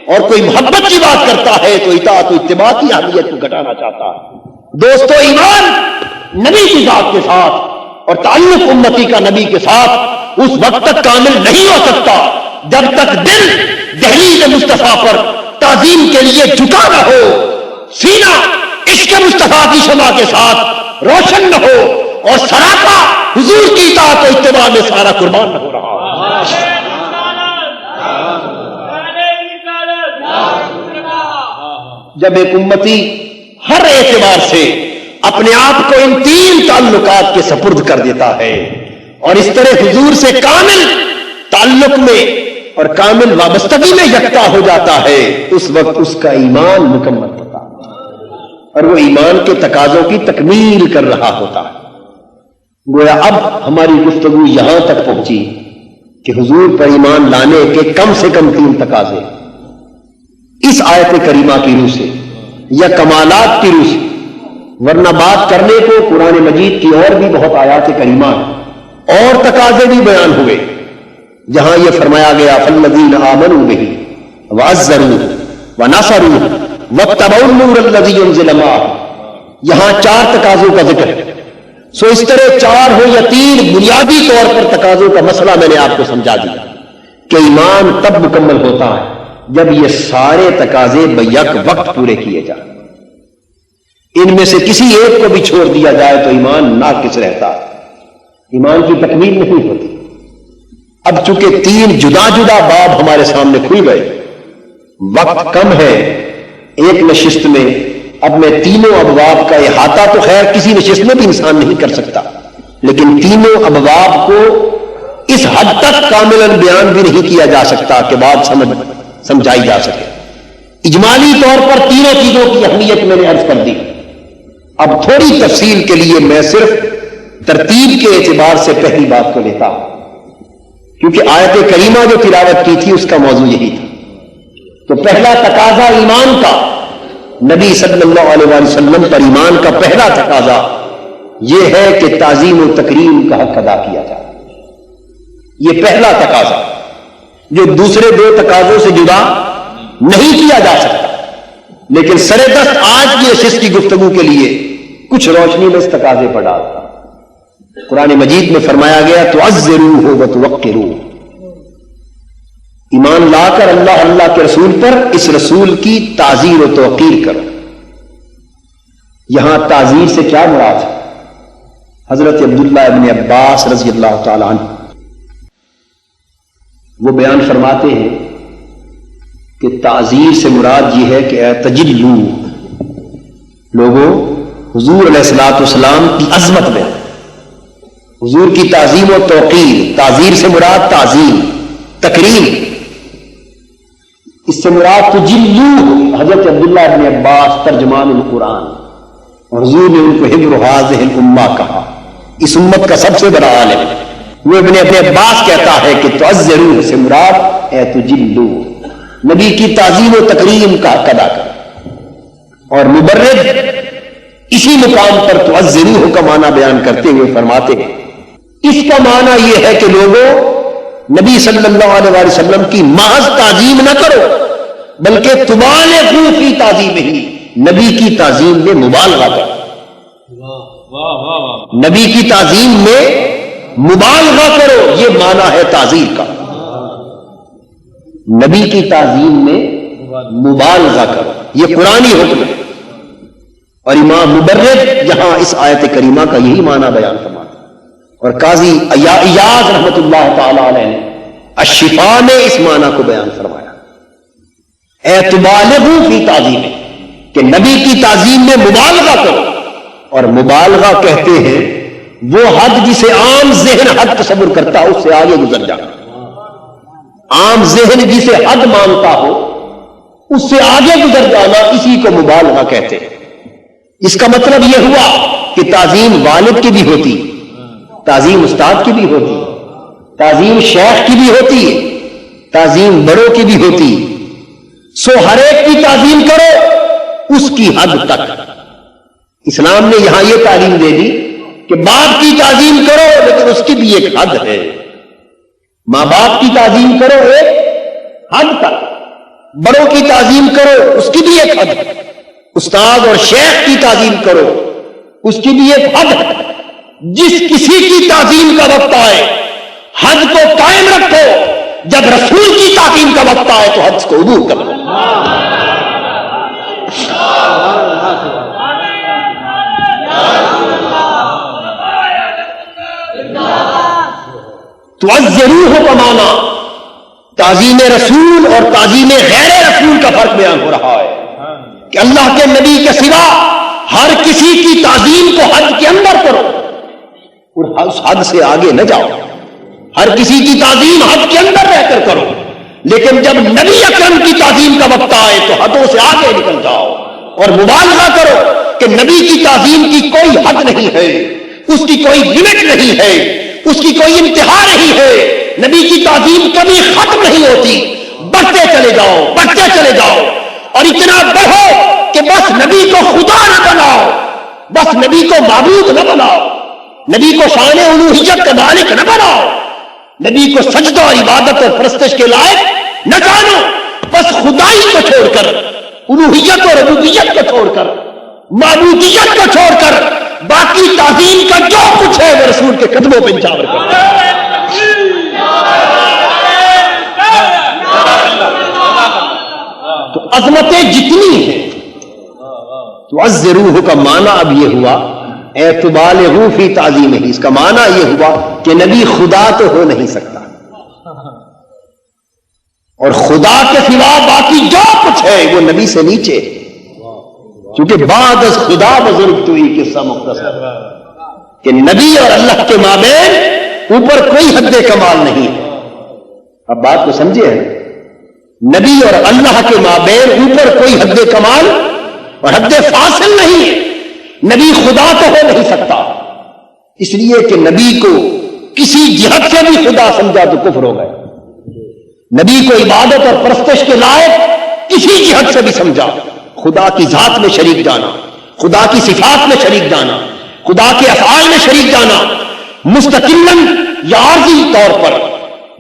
اور کوئی محبت کی بات کرتا ہے تو اطاعت و اتباع کی اہمیت کو گھٹانا چاہتا ہے۔ دوستو، ایمان نبی کی ذات کے ساتھ اور تعلق امتی کا نبی کے ساتھ اس وقت تک کامل نہیں ہو سکتا جب تک دل دہلیز مصطفیٰ پر تعظیم کے لیے جھکا نہ ہو، سینہ عشق مصطفیٰ کی شمع کے ساتھ روشن نہ ہو، اور سراپا حضور کی اطاعت و اتباع میں سارا قربان نہ ہو رہا۔ جب ایک امتی ہر اعتبار سے اپنے آپ کو ان تین تعلقات کے سپرد کر دیتا ہے اور اس طرح حضور سے کامل تعلق میں اور کامل وابستگی میں یکتا ہو جاتا ہے، اس وقت اس کا ایمان مکمل ہوتا ہے اور وہ ایمان کے تقاضوں کی تکمیل کر رہا ہوتا ہے۔ گویا اب ہماری گفتگو یہاں تک پہنچی کہ حضور پر ایمان لانے کے کم سے کم تین تقاضے اس آیت کریمہ کی روح سے یا کمالات کی روح سے، ورنہ بات کرنے کو قرآن مجید کی اور بھی بہت آیات کریمہ ہیں اور تقاضے بھی بیان ہوئے، جہاں یہ فرمایا گیا فالذین آمنوا بہ وعزروہ ونصروہ واتبعوا النور الذی انزل معہ، یہاں چار تقاضوں کا ذکر ہے۔ سو اس طرح چار ہو یا تین، بنیادی طور پر تقاضوں کا مسئلہ میں نے آپ کو سمجھا دیا کہ ایمان تب مکمل ہوتا ہے جب یہ سارے تقاضے بیک وقت پورے کیے جائیں۔ ان میں سے کسی ایک کو بھی چھوڑ دیا جائے تو ایمان ناقص رہتا، ایمان کی تکمیل نہیں ہوتی۔ اب چونکہ تین جدا جدا باب ہمارے سامنے کھل گئے، وقت کم ہے ایک نشست میں، اب میں تینوں ابواب کا احاطہ تو خیر کسی نشست میں بھی انسان نہیں کر سکتا، لیکن تینوں ابواب کو اس حد تک کاملاً بیان بھی نہیں کیا جا سکتا کہ بات سمجھائی جا سکے۔ اجمالی طور پر تینوں چیزوں کی اہمیت میں نے عرض کر دی۔ اب تھوڑی تفصیل کے لیے میں صرف ترتیب کے اعتبار سے پہلی بات کو لیتا ہوں، کیونکہ آیت کریمہ جو تلاوت کی تھی اس کا موضوع یہی تھا۔ تو پہلا تقاضا ایمان کا، نبی صلی اللہ علیہ وسلم پر ایمان کا پہلا تقاضا یہ ہے کہ تعظیم و تکریم کا حق ادا کیا جائے۔ یہ پہلا تقاضا جو دوسرے دو تقاضوں سے جدا نہیں کیا جا سکتا، لیکن سردست آج کی نشست کی گفتگو کے لیے کچھ روشنی میں اس تقاضے پر ڈالتا۔ قرآن مجید میں فرمایا گیا تعزروہ وتوقروہ، ایمان لا کر اللہ کے رسول پر اس رسول کی تعظیم و توقیر کرو۔ یہاں تعظیم سے کیا مراد ہے؟ حضرت عبداللہ ابن عباس رضی اللہ تعالی عنہ وہ بیان فرماتے ہیں کہ تعظیم سے مراد یہ ہے کہ اے تجلو، لوگوں حضور علیہ الصلوۃ والسلام کی عظمت میں حضور کی تعظیم و توقیر، تعظیم سے مراد تعظیم، تکریم، اس سے مراد تجلو، حضرت عبداللہ ابن عباس ترجمان القرآن، اور حضور نے ان کو حبر هذه الامہ کہا، اس امت کا سب سے بڑا عالم۔ وہ ابن عباس کہتا ہے کہ تعزروہ سے مراد اے تجلو، نبی کی تعظیم و تکریم کا حق ادا کر۔ اور مبرد اسی مقام پر تعزروہ کا معنی بیان کرتے ہوئے فرماتے ہیں اس کا معنی یہ ہے کہ لوگوں نبی صلی اللہ علیہ وسلم کی محض تعظیم نہ کرو، بلکہ تبالغوا فی تعظیم ہی، نبی کی تعظیم میں مبالغہ کرو۔ نبی کی تعظیم میں مبالغہ کرو، یہ معنی ہے تعظیم کا، نبی کی تعظیم میں مبالغہ کرو، یہ قرآنی حکم ہے۔ اور امام مبرد یہاں اس آیت کریمہ کا یہی معنی بیان فرماتے ہیں، اور قاضی ایاز رحمت اللہ تعالی علیہ نے الشفاء میں اس معنی کو بیان فرمایا، اے تبالغوا فی تعظیم، کہ نبی کی تعظیم میں مبالغہ کرو۔ اور مبالغہ کہتے ہیں وہ حد جسے عام ذہن حد تصور کرتا ہو اس سے آگے گزر جانا، عام ذہن جسے حد مانتا ہو اس سے آگے گزر جانا، اسی کو مبالغہ کہتے ہیں۔ اس کا مطلب یہ ہوا کہ تعظیم والد کی بھی ہوتی، تعظیم استاد کی بھی ہوتی، تعظیم شیخ کی بھی ہوتی ہے، تعظیم بڑوں کی بھی ہوتی۔ سو ہر ایک کی تعظیم کرو اس کی حد تک۔ اسلام نے یہاں یہ تعلیم دے دی کہ باپ کی تعظیم کرو لیکن اس کی بھی ایک حد ہے، ماں باپ کی تعظیم کرو ایک حد تک، بڑوں کی تعظیم کرو اس کی بھی ایک حد ہے، استاد اور شیخ کی تعظیم کرو اس کی بھی ایک حد ہے۔ جس کسی کی تعظیم کا وقت آئے حد کو قائم رکھو، جب رسول کی تعظیم کا وقت آئے تو حد کو عبور کرو۔ تعظروہ کا معنی تعظیم رسول اور تعظیم غیر رسول کا فرق بیان ہو رہا ہے کہ اللہ کے نبی کے سوا ہر کسی کی تعظیم کو حد کے اندر کرو اور اس حد سے آگے نہ جاؤ۔ ہر کسی کی تعظیم حد کے اندر رہ کر کرو، لیکن جب نبی اکرم کی تعظیم کا وقت آئے تو حدوں سے آگے نکل جاؤ اور مبالغہ کرو کہ نبی کی تعظیم کی کوئی حد نہیں ہے، اس کی کوئی لمٹ نہیں ہے، اس کی کوئی انتہا نہیں ہے، نبی کی تعظیم کبھی ختم نہیں ہوتی، بڑھتے چلے جاؤ، بڑھتے چلے جاؤ اور اتنا بڑھو کہ بس نبی کو خدا نہ بناؤ، بس نبی کو معبود نہ بناؤ، نبی کو شان الوہیت کا مالک نہ بناؤ، نبی کو سجدہ اور عبادت اور پرستش کے لائق نہ جانو، بس خدائی کو چھوڑ کر، الوہیت اور ربوبیت کو چھوڑ کر، معبودیت کو چھوڑ کر باقی تعظیم کا جو کچھ ہے وہ رسول کے قدموں پہ نچھاور کرو۔ تو عظمتیں جتنی ہیں تعظروہ کا معنی اب یہ ہوا اعتبالغوا فی تعظیمہ، اس کا معنی یہ ہوا کہ نبی خدا تو ہو نہیں سکتا اور خدا کے سوا باقی جو کچھ ہے وہ نبی سے نیچے، کیونکہ بعد از خدا بزرگ تو ہی قصہ مختصر کہ نبی اور اللہ کے مابین اوپر کوئی حد کمال نہیں ہے۔ اب بات کو سمجھے ہیں، نبی اور اللہ کے مابین اوپر کوئی حد کمال اور حد فاصل نہیں ہے، نبی خدا تو ہو نہیں سکتا، اس لیے کہ نبی کو کسی جہت سے بھی خدا سمجھا تو کفر ہو گیا، نبی کو عبادت اور پرستش کے لائق کسی جہت سے بھی سمجھا، خدا کی ذات میں شریک جانا، خدا کی صفات میں شریک جانا، خدا کے افعال میں شریک جانا، مستقلاً یا عارضی طور پر،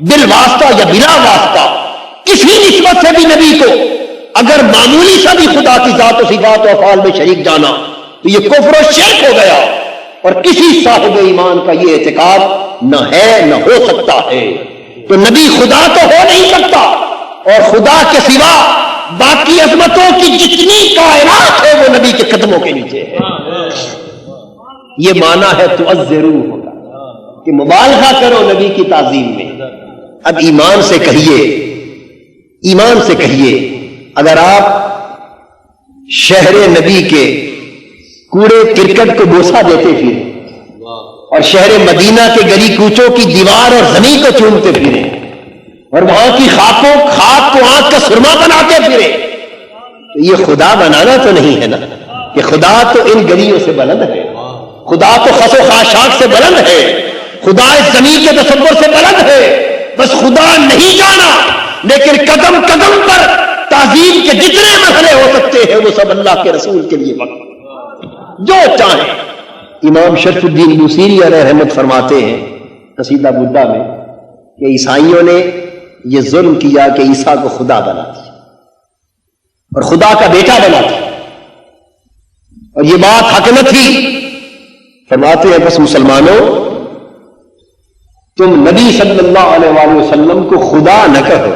بالواسطہ یا بلا واسطہ، کسی نسبت سے بھی نبی کو اگر معمولی سا بھی خدا کی ذات و صفات و افعال میں شریک جانا تو یہ کفر و شرک ہو گیا، اور کسی صاحب ایمان کا یہ اعتقاد نہ ہے نہ ہو سکتا ہے۔ تو نبی خدا تو ہو نہیں سکتا، اور خدا کے سوا باقی عظمتوں کی جتنی کائنات ہے وہ نبی کے قدموں کے نیچے ہے۔ یہ معنی ہے تعظروہ ہوگا کہ مبالغہ کرو نبی کی تعظیم میں۔ اب ایمان سے کہیے، ایمان سے کہیے، اگر آپ شہر نبی کے کوڑے کرکٹ کو بوسہ دیتے پھریں اور شہر مدینہ کے گلی کوچوں کی دیوار اور زمین کو چومتے پھریں اور وہاں کی خاک کو آنکھ کا سرما بناتے پھریں تو یہ خدا بنانا تو نہیں ہے نا، کہ خدا تو ان گلیوں سے بلند ہے، خدا تو خس و خاشاک سے بلند ہے، خدا اس زمین کے تصور سے بلند ہے، بس خدا نہیں جانا، لیکن قدم قدم پر تعظیم کے جتنے مرحلے ہو سکتے ہیں وہ سب اللہ کے رسول کے لیے وقت جو چاہیں۔ امام شرف الدین بوصیری علیہ رحمت فرماتے ہیں قصیدہ بدہ میں کہ عیسائیوں نے یہ ظلم کیا کہ عیسیٰ کو خدا بنا دیا اور خدا کا بیٹا بنا دیا، اور یہ بات حق نہ تھی۔ فرماتے ہیں بس مسلمانوں، تم نبی صلی اللہ علیہ وآلہ وسلم کو خدا نہ کہو،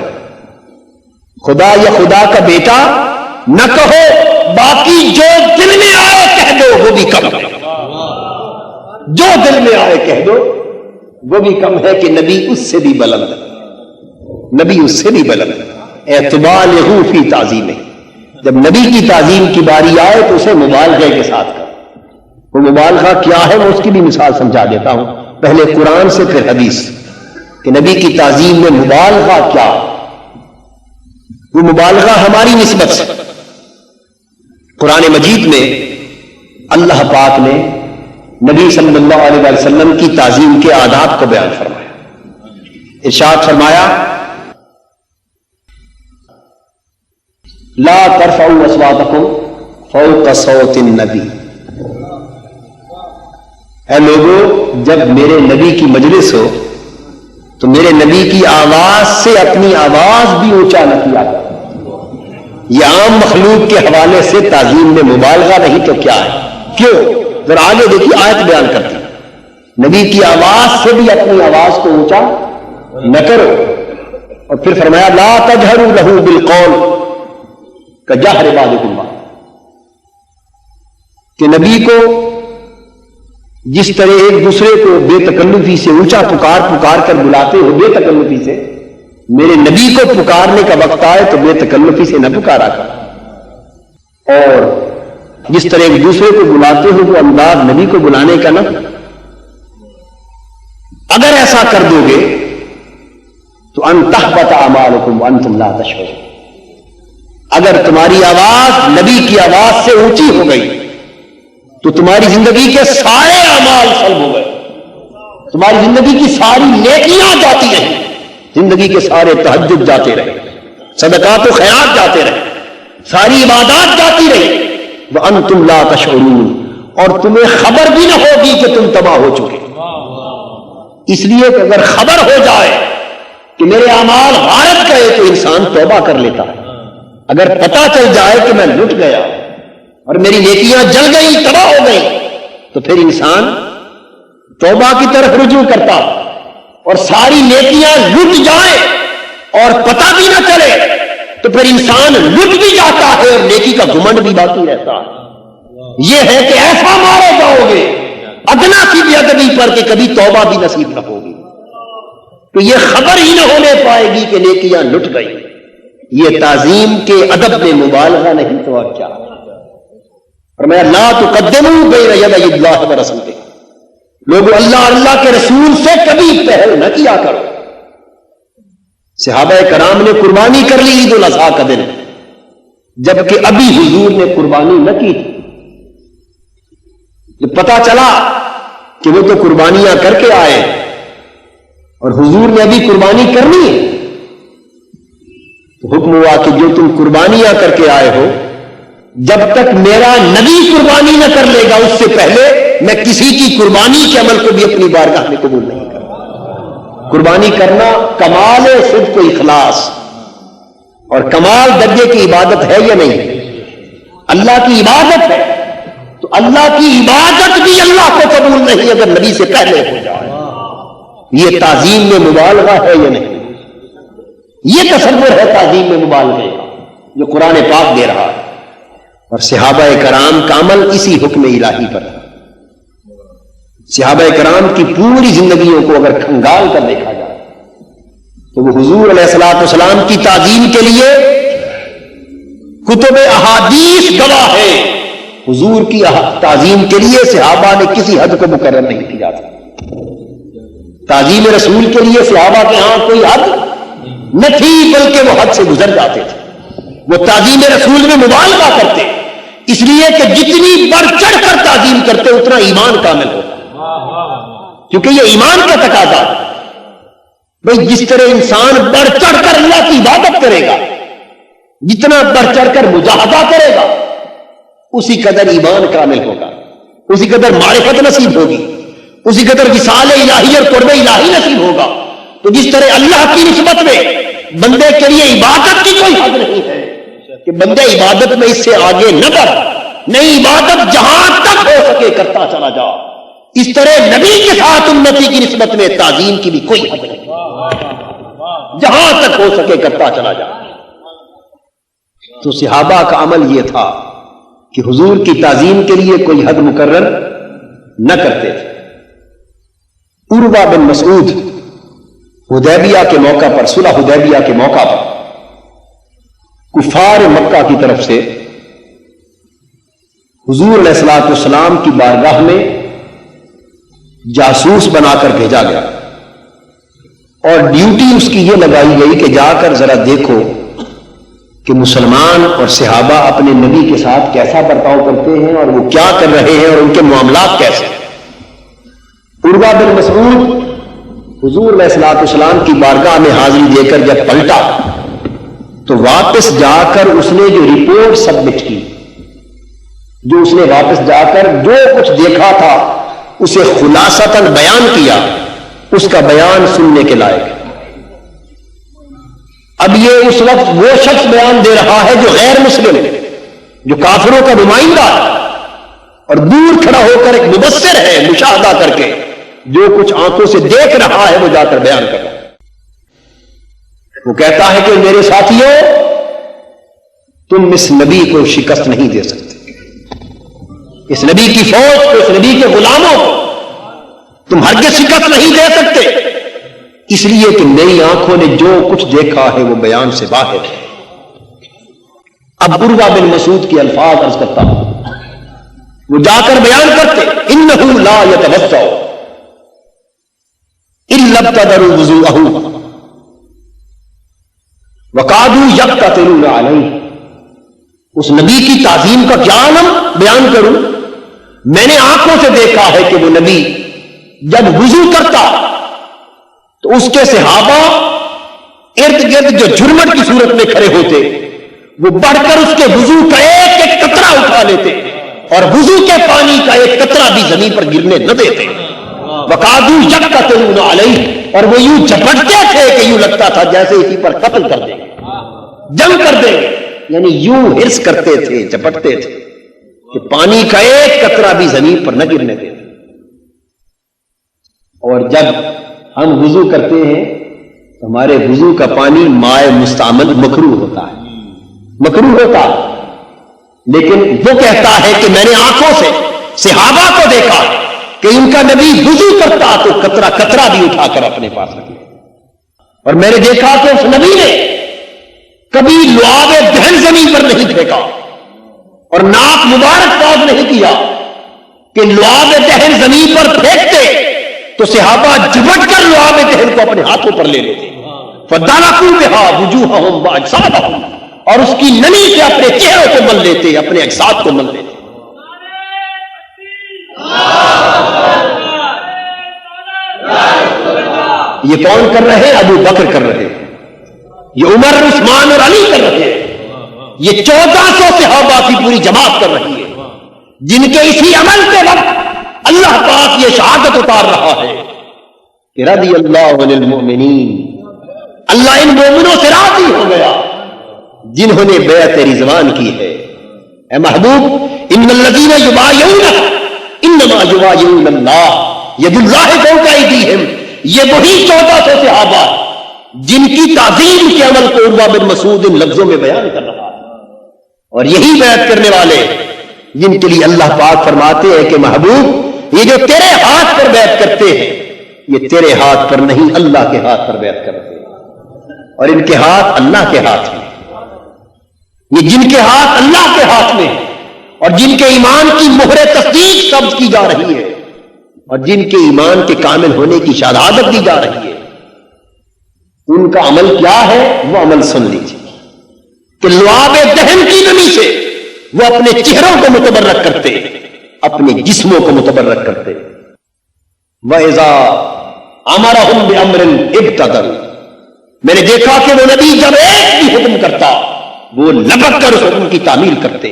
خدا یا خدا کا بیٹا نہ کہو، باقی جو دل میں آئے کہہ دو وہ بھی کم ہے، جو دل میں آئے کہہ دو وہ بھی کم ہے کہ نبی اس سے بھی بلند ہے، نبی اس سے بھی بلند ہے۔ اعتبالغوا فی تعظیمہ، جب نبی کی تعظیم کی باری آئے تو اسے مبالغے کے ساتھ کرو۔ وہ مبالغہ کیا ہے میں اس کی بھی مثال سمجھا دیتا ہوں، پہلے قرآن سے پھر حدیث، کہ نبی کی تعظیم میں مبالغہ کیا، وہ مبالغہ ہماری نسبت سے۔ قرآن مجید میں اللہ پاک نے نبی صلی اللہ علیہ وسلم کی تعظیم کے آداب کو بیان فرمایا. ارشاد فرمایا لا ترفعوا اصواتکم فوق صوت النبی. اے لوگوں، جب میرے نبی کی مجلس ہو تو میرے نبی کی آواز سے اپنی آواز بھی اونچا نہ کیا کرو. یہ عام مخلوق کے حوالے سے تعظیم میں مبالغہ نہیں تو کیا ہے؟ کیوں؟ ذرا آگے دیکھیے، آیت بیان کرتی نبی کی آواز سے بھی اپنی آواز کو اونچا نہ کرو. اور پھر فرمایا لا تجہروا لہ بالقول کجہر بعضکم بعضا، کہ نبی کو جس طرح ایک دوسرے کو بے تکلفی سے اونچا پکار پکار کر بلاتے ہو بے تکلفی سے، میرے نبی کو پکارنے کا وقت آئے تو بے تکلفی سے نہ پکارا کر. اور جس طرح ایک دوسرے کو بلاتے ہو وہ انداز نبی کو بلانے کا نہ. اگر ایسا کر دو گے تو ان تحبط اعمالکم وانتم لا تشعرون. اگر تمہاری آواز نبی کی آواز سے اونچی ہو گئی تو تمہاری زندگی کے سارے اعمال سلب ہو گئے، تمہاری زندگی کی ساری نیکیاں جاتی رہیں، زندگی کے سارے تہجد جاتے رہے، صدقات و خیرات جاتے رہے، ساری عبادات جاتی رہی. وانتم لا تشعرون، اور تمہیں خبر بھی نہ ہوگی کہ تم تباہ ہو چکے. اس لیے کہ اگر خبر ہو جائے کہ میرے اعمال غارت گئے تو انسان توبہ کر لیتا ہے. اگر پتہ چل جائے کہ میں لٹ گیا اور میری نیکیاں جل گئی، تباہ ہو گئی، تو پھر انسان توبہ کی طرف رجوع کرتا. اور ساری نیکیاں لٹ جائیں اور پتہ بھی نہ چلے تو پھر انسان لٹ بھی جاتا ہے اور نیکی کا گھمنڈ بھی باقی رہتا ہے. یہ ہے کہ ایسا مارے جاؤ گے ادنا سی بے ادبی پر کہ کبھی توبہ بھی نصیب نہ ہوگی. تو یہ خبر ہی نہ ہونے پائے گی کہ نیکیاں لٹ گئی. یہ تعظیم کے ادب میں مبالغہ نہیں تو اور کیا. فرمایا لا تقدموا بین یدی اللہ ورسولہ. لوگوں، اللہ اور اللہ کے رسول سے کبھی پہل نہ کیا کرو. صحابہ کرام نے قربانی کر لی عید الاضحیٰ کا دن، جبکہ ابھی حضور نے قربانی نہ کی تھی. جب پتا چلا کہ وہ تو قربانیاں کر کے آئے اور حضور نے ابھی قربانی کرنی ہے، تو حکم ہوا کہ جو تم قربانیاں کر کے آئے ہو، جب تک میرا نبی قربانی نہ کر لے گا اس سے پہلے میں کسی کی قربانی کے عمل کو بھی اپنی بارگاہ میں قبول نہیں کروں. قربانی کرنا کمال صدق و اخلاص اور کمال درجے کی عبادت ہے یا نہیں؟ اللہ کی عبادت ہے، تو اللہ کی عبادت بھی اللہ کو قبول نہیں اگر نبی سے پہلے ہو جائے. یہ تعظیم میں مبالغہ ہے یا نہیں؟ یہ تصور ہے تعظیم میں مبالغے کا جو قرآن پاک دے رہا ہے. اور صحابہ کرام کا عمل اسی حکم الہی پر ہے. صحابہ کرام کی پوری زندگیوں کو اگر کھنگال کر دیکھا جائے تو وہ حضور علیہ الصلوۃ والسلام کی تعظیم کے لیے کتب احادیث گواہ ہے. حضور کی تعظیم کے لیے صحابہ نے کسی حد کو مقرر نہیں کیا تھا. تعظیم رسول کے لیے صحابہ کے ہاں کوئی حد نہ تھی، بلکہ وہ حد سے گزر جاتے تھے. وہ تعظیم رسول میں مبالغہ کرتے، اس لیے کہ جتنی بڑھ چڑھ کر تعظیم کرتے اتنا ایمان کامل ہوتا، کیونکہ یہ ایمان کا تقاضا ہے. بھئی جس طرح انسان بڑھ چڑھ کر اللہ کی عبادت کرے گا، جتنا بڑھ چڑھ کر مجاہدہ کرے گا، اسی قدر ایمان کامل ہوگا، اسی قدر معرفت نصیب ہوگی، اسی قدر وصال الہی اور قرب الہی نصیب ہوگا. تو جس طرح اللہ کی نسبت میں بندے کے لیے عبادت کی کوئی حد نہیں ہے کہ بندے عبادت میں اس سے آگے نہ بڑھ، نہیں، عبادت جہاں تک ہو سکے کرتا چلا جا. اس طرح نبی کے ساتھ امتی کی نسبت میں تعظیم کی بھی کوئی حد نہیں، جہاں تک ہو سکے کرتا چلا جا. تو صحابہ کا عمل یہ تھا کہ حضور کی تعظیم کے لیے کوئی حد مقرر نہ کرتے تھے. عروہ بن مسعود حدیبیہ کے موقع پر، صلح حدیبیہ کے موقع پر کفار مکہ کی طرف سے حضور علیہ الصلوۃ والسلام کی بارگاہ میں جاسوس بنا کر بھیجا گیا اور ڈیوٹی اس کی یہ لگائی گئی کہ جا کر ذرا دیکھو کہ مسلمان اور صحابہ اپنے نبی کے ساتھ کیسا برتاؤ کرتے ہیں اور وہ کیا کر رہے ہیں اور ان کے معاملات کیسے ہیں۔ عروہ بن مسعود حضور علیہ الصلوۃ والسلام کی بارگاہ میں حاضری دے کر جب پلٹا تو واپس جا کر اس نے جو رپورٹ سبمٹ کی، جو اس نے واپس جا کر جو کچھ دیکھا تھا اسے خلاصتاً بیان کیا، اس کا بیان سننے کے لائق ہے۔ اب یہ اس وقت وہ شخص بیان دے رہا ہے جو غیر مسلم ہے، جو کافروں کا نمائندہ ہے اور دور کھڑا ہو کر ایک مبصر ہے، مشاہدہ کر کے جو کچھ آنکھوں سے دیکھ رہا ہے وہ جا کر بیان کر رہا ہے۔ وہ کہتا ہے کہ میرے ساتھیوں، تم اس نبی کو شکست نہیں دے سکتے، اس نبی کی فوج کو، اس نبی کے غلاموں کو تم ہرگز شکست نہیں دے سکتے، اس لیے کہ میری آنکھوں نے جو کچھ دیکھا ہے وہ بیان سے باہر ہے۔ اب عروہ بن مسعود کے الفاظ عرض کرتا ہوں، وہ جا کر بیان کرتے، انہ لا یتوضا الا ابتدروا وضوءه وقعدوا یقتتلون علیہ۔ اس نبی کی تعظیم کا کیا عالم بیان کروں؟ میں نے آنکھوں سے دیکھا ہے کہ وہ نبی جب وضو کرتا تو اس کے صحابہ ارد گرد جو جھرمٹ کی صورت میں کھڑے ہوتے، وہ بڑھ کر اس کے وضو کا ایک ایک قطرہ اٹھا لیتے اور وضو کے پانی کا ایک قطرہ بھی زمین پر گرنے نہ دیتے۔ وقعدوا یقتتلون علیہ، اور وہ یوں جھپٹتے تھے کہ یوں لگتا تھا جیسے اسی پر قتل کر دیں گے، جنگ کر دیں گے، یعنی یوں حرص کرتے تھے، جھپٹتے تھے کہ پانی کا ایک قطرہ بھی زمین پر نہ گرنے دیتے۔ اور جب ہم وضو کرتے ہیں تو ہمارے وضو کا پانی مائع مستعمل مکروہ ہوتا ہے، مکروہ ہوتا ہے، لیکن وہ کہتا ہے کہ میں نے آنکھوں سے صحابہ کو دیکھا کہ ان کا نبی وضو کرتا تو قطرہ قطرہ بھی اٹھا کر اپنے پاس رکھ لے، اور میں نے دیکھا کہ اس نبی نے کبھی لعاب دہن زمین پر نہیں پھینکا اور ناک مبارک باز نہیں کیا کہ لعاب دہن زمین پر پھینکتے تو صحابہ جھپٹ کر لعاب دہن کو اپنے ہاتھوں پر لے لیتے، فَدَلَقُوا بِهَا وُجُوهَهُمْ وَأَجْسَادَهُمْ، اور اس کی نمی سے اپنے چہروں کو مل لیتے، اپنے اجساد کو مل لیتے۔ یہ کون کر رہے؟ ابو بکر کر رہے، یہ عمر، عثمان اور علی کر رہے ہیں، یہ 1400 صحابہ کی پوری جماعت کر رہی ہے، جن کے اسی عمل کے وقت اللہ پاک یہ شہادت اتار رہا ہے کہ رضی اللہ عن المؤمنین، اللہ ان مومنوں سے راضی ہو گیا جنہوں نے بیعت رضوان کی ہے۔ اے محبوب، ان الذین یبایعونک انما یبایعون اللہ ید اللہ فوق ایدیہم، یہ وہی 1400 صحابہ جن کی تعظیم کے عمل کو عروہ بن مسعود ان لفظوں میں بیان کر رہا ہے، اور یہی بیعت کرنے والے جن کے لیے اللہ پاک فرماتے ہیں کہ محبوب، یہ جو تیرے ہاتھ پر بیعت کرتے ہیں یہ تیرے ہاتھ پر نہیں اللہ کے ہاتھ پر بیعت کرتے ہیں، اور ان کے ہاتھ اللہ کے ہاتھ میں، یہ جن کے ہاتھ اللہ کے ہاتھ میں اور جن کے ایمان کی مہر تصدیق قبض کی جا رہی ہے اور جن کے ایمان کے کامل ہونے کی شہادت دی جا رہی ہے، ان کا عمل کیا ہے وہ عمل سن لیجیے کہ لعاب دہن کی نمی سے وہ اپنے چہروں کو متبرک کرتے، اپنے جسموں کو متبرک کرتے۔ وَإِذَا أَمَرَهُمْ بِأَمْرٍ ابْتَدَرُوا، میں نے دیکھا کہ وہ نبی جب ایک بھی حکم کرتا وہ لپک کر اس حکم کی تعمیل کرتے۔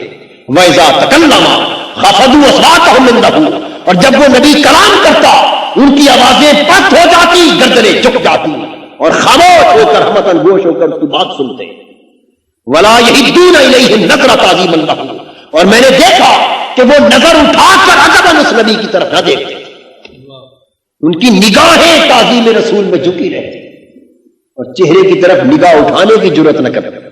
وَإِذَا تَكَلَّمَ خَفَضُوا أَصْوَاتَهُمْ عِندَهُ، اور جب وہ نبی کلام کرتا ان کی آوازیں پست ہو جاتی، گردنیں جھک جاتی اور خاموش ہو کر ہمتاً گوش ہو کر اس کی بات سنتے۔ وَلَا يَهِدُّونَ إِلَيْهِ النَّظْرَ تَعْظِيمًا لَهُ، اور میں نے دیکھا کہ وہ نظر اٹھا کر ادباً اس نبی کی طرف نہ دیکھتے، ان کی نگاہیں تعظیم رسول میں جھکی رہتی اور چہرے کی طرف نگاہ اٹھانے کی جرات نہ کرتے۔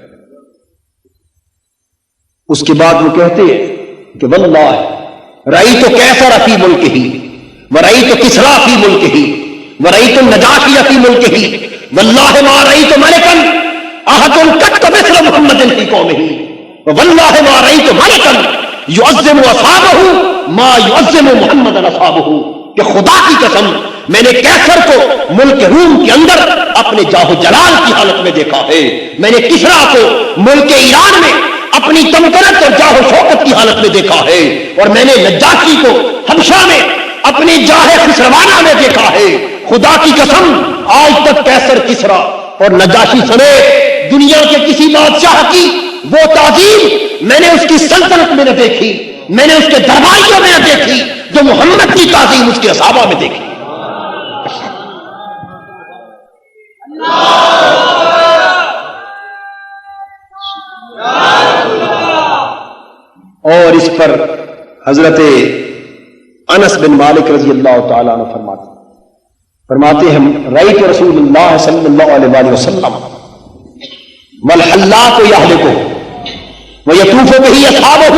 اس کے بعد وہ کہتے ہیں کہ واللہ رأیت کیسر فی ملکہ ورأیت کسریٰ فی ملکہ ورأیت النجاشی فی ملکہ واللہ ما رأیت ملکا احد قط مثل محمد فی قومہ واللہ ما رأیت ملکا یعظم اصحابہ ما یعظم محمد اصحابہ، کہ خدا کی قسم میں نے کیسر کو ملک روم کے اندر اپنے جاہ و جلال کی حالت میں دیکھا ہے، میں نے کسرا کو ملک ایران میں اپنی تمکنت اور جاہ و شوکت کی حالت میں دیکھا ہے، اور میں نے نجاشی کو حبشہ میں اپنی جاہ خسروانہ میں دیکھا ہے۔ خدا کی قسم آج تک کیسر، کسرا اور نجاشی سمیت دنیا کے کسی بادشاہ کی وہ تعظیم میں نے اس کی سلطنت میں نہ دیکھی، میں نے اس کے درباریوں میں نہ دیکھی جو محمد کی تعظیم اس کے اصحابہ میں دیکھی۔ اور اس پر حضرت انس بن مالک رضی اللہ تعالیٰ عنہ فرماتے ہیں رأیت رسول اللہ صلی اللہ علیہ وآلہ وسلم والحلاق یہلکہ ویطوف بہ اصحابہ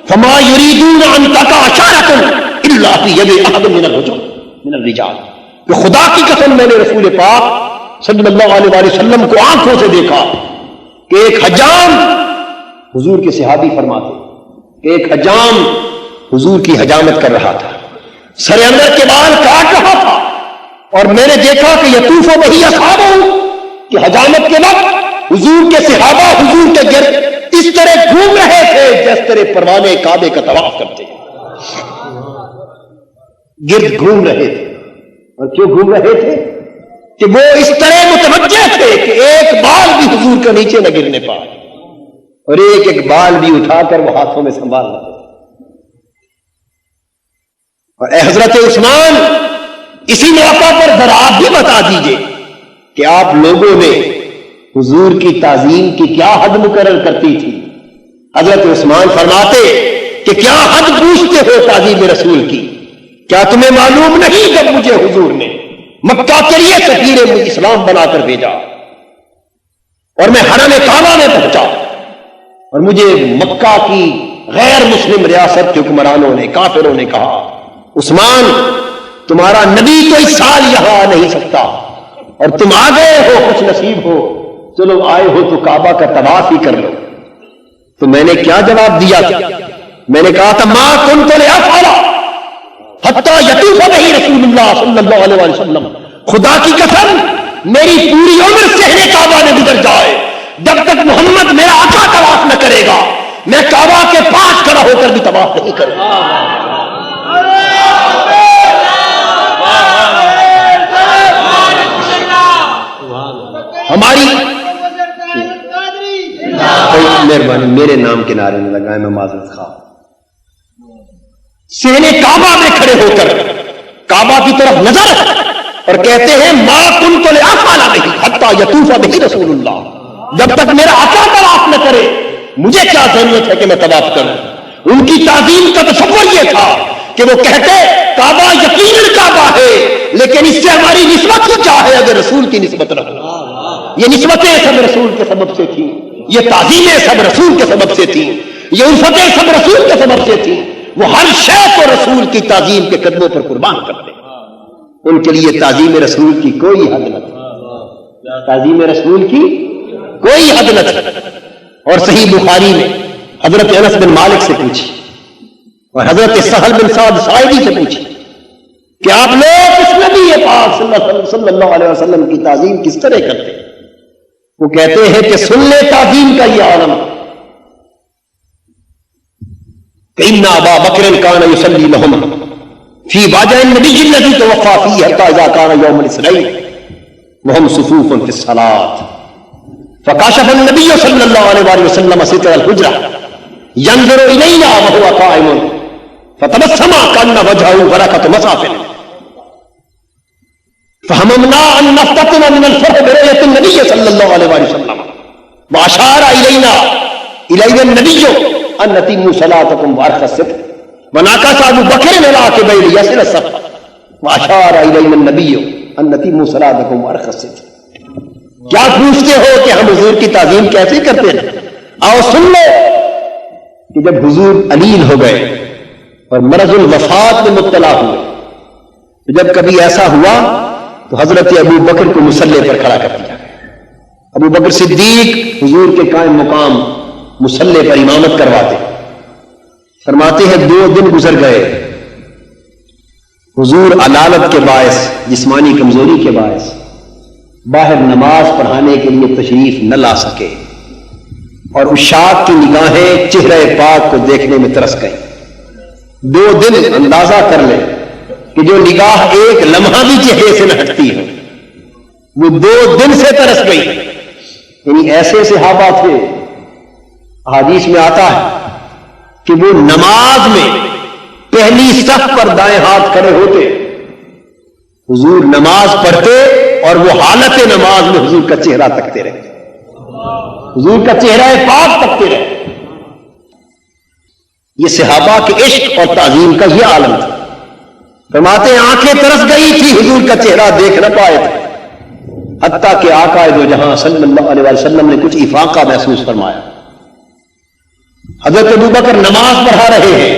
فما یریدون ان تقع شعرۃ الا فی ید احد من الرجال، کہ خدا کی قسم میں نے رسول پاک صلی اللہ علیہ وآلہ وسلم کو آنکھوں سے دیکھا کہ ایک حجام، حضور کے صحابی فرماتے کہ ایک حجام حضور کی حجامت کر رہا تھا، سر اندر کے بال کاٹ رہا تھا، اور میں نے دیکھا کہ یطوف بہ اصحابہ، کہ حجامت کے وقت حضور کے صحابہ حضور کے گرد اس طرح گھوم رہے تھے جس طرح پروانے کعبے کا طواف کرتے ہیں، گرد گھوم رہے تھے۔ اور کیوں گھوم رہے تھے؟ کہ وہ اس طرح متوجہ تھے کہ ایک بال بھی حضور کا نیچے نہ گرنے پائے، اور ایک ایک بال بھی اٹھا کر وہ ہاتھوں میں سنبھال رہے تھے۔ اور اے حضرت عثمان، اسی موقع پر ذرا آپ بھی بتا دیجئے کہ آپ لوگوں نے حضور کی تعظیم کی کیا حد مقرر کرتی تھی؟ حضرت عثمان فرماتے کہ کیا حد پوچھتے ہو تعظیم رسول کی؟ کیا تمہیں معلوم نہیں جب مجھے حضور نے مکہ کے لیے سفیر اسلام بنا کر بھیجا اور میں حرم کعبہ میں پہنچا اور مجھے مکہ کی غیر مسلم ریاست کے حکمرانوں نے، کافروں نے کہا عثمان تمہارا نبی تو اس سال یہاں آ نہیں سکتا اور تم آ گئے ہو، خوش نصیب ہو، چلو آئے ہو تو کعبہ کا طواف ہی کر لو۔ تو میں نے کیا جواب دیا تھا؟ میں نے کہا تھا ما کنت لافعل حتی یطوف بہ رسول اللہ صلی اللہ علیہ وسلم، خدا کی قسم میری پوری عمر صحن کعبہ میں گزر جائے جب تک محمد میرا آقا طواف نہ کرے گا میں کعبہ کے پاس کھڑا ہو کر بھی طواف نہیں کروں گا۔ ہماری مہربانی میرے نام کے نعرے میں لگائیں، میں معذرت خواہ۔ صحن کعبہ میں کھڑے ہو کر کعبہ کی طرف نظر اور کہتے ہیں ما کنت لافعل بہ حتی یطوف بہ رسول اللہ، جب تک میرا آقا طواف نہ کرے مجھے کیا ضرورت ہے کہ میں طواف کروں۔ ان کی تعظیم کا تصور یہ تھا کہ وہ کہتے کعبہ یقیناً کعبہ ہے لیکن اس سے ہماری نسبت تو کیا ہے اگر رسول کی نسبت نہ ہو۔ یہ نسبتیں سب رسول کے سبب سے تھیں، یہ تعظیمیں سب رسول کے سبب سے تھیں، یہ الفتیں سب رسول کے سبب سے تھیں۔ وہ ہر شے کو رسول کی تعظیم کے قدموں پر قربان کرتے، ان کے لیے تعظیم رسول کی کوئی حد نہ تھی، تعظیم رسول کی کوئی حد نہ تھی۔ اور صحیح بخاری میں حضرت انس بن مالک سے پوچھی اور حضرت سہل بن سعد ساعدی سے پوچھی کہ آپ لوگ اس نبی پاک صلی اللہ علیہ وسلم کی تعظیم کس طرح کرتے ہیں؟ وہ کہتے ہیں کہ سن لے تعظیم کا یہ عالم کہ ان ابا بکر کان یصلی لهم فی واجع النبی الذی توفى فیہ حتی اذا کان یوم الاثنین وهم صفوف فی الصلاۃ فکشف النبی صلی اللہ علیہ وسلم ستر الحجرہ ينظر الینا وهو قائم فتبسم كأن وجهه بركة مصحف فهممنا ان نفتتن من الفرح برؤية النبي صلی اللہ علیہ وسلم واشار الینا النبی ان نتیموا صلاتکم وارخوا الستر وناکس ابو بکر العاقبہ لیصل الصف واشار الینا النبی ان نتیموا صلاتکم وارخوا الستر۔ کیا پوچھتے ہو کہ ہم حضور کی تعظیم کیسے کرتے ہیں؟ آؤ سن لو کہ جب حضور علیل ہو گئے اور مرض الوفات میں مبتلا ہوئے تو جب کبھی ایسا ہوا تو حضرت ابو بکر کو مصلی پر کھڑا کر دیا۔ ابو بکر صدیق حضور کے قائم مقام مصلی پر امامت کرواتے، فرماتے ہیں 2 دن گزر گئے حضور علالت کے باعث، جسمانی کمزوری کے باعث باہر نماز پڑھانے کے لیے تشریف نہ لا سکے، اور عشاق کی نگاہیں چہرہ پاک کو دیکھنے میں ترس گئیں۔ 2 دن اندازہ کر لیں کہ جو نگاہ ایک لمحہ بھی چہرے سے نہ ہٹتی ہے وہ 2 دن سے ترس گئی۔ یعنی ایسے صحابہ تھے، حدیث میں آتا ہے کہ وہ نماز میں پہلی صف پر دائیں ہاتھ کھڑے ہوتے، حضور نماز پڑھتے اور وہ حالت نماز میں حضور کا چہرہ تکتے رہتے، حضور کا چہرہ پاک تکتے رہتے۔ یہ صحابہ کے عشق اور تعظیم کا یہ عالم تھا۔ فرماتے ہیں آنکھیں ترس گئی تھی، حضور کا چہرہ دیکھ نہ پائے تھے، حتیٰ کہ آقا دو جہاں صلی اللہ علیہ وسلم نے کچھ افاقہ محسوس فرمایا۔ حضرت ابوبکر نماز پڑھا رہے ہیں،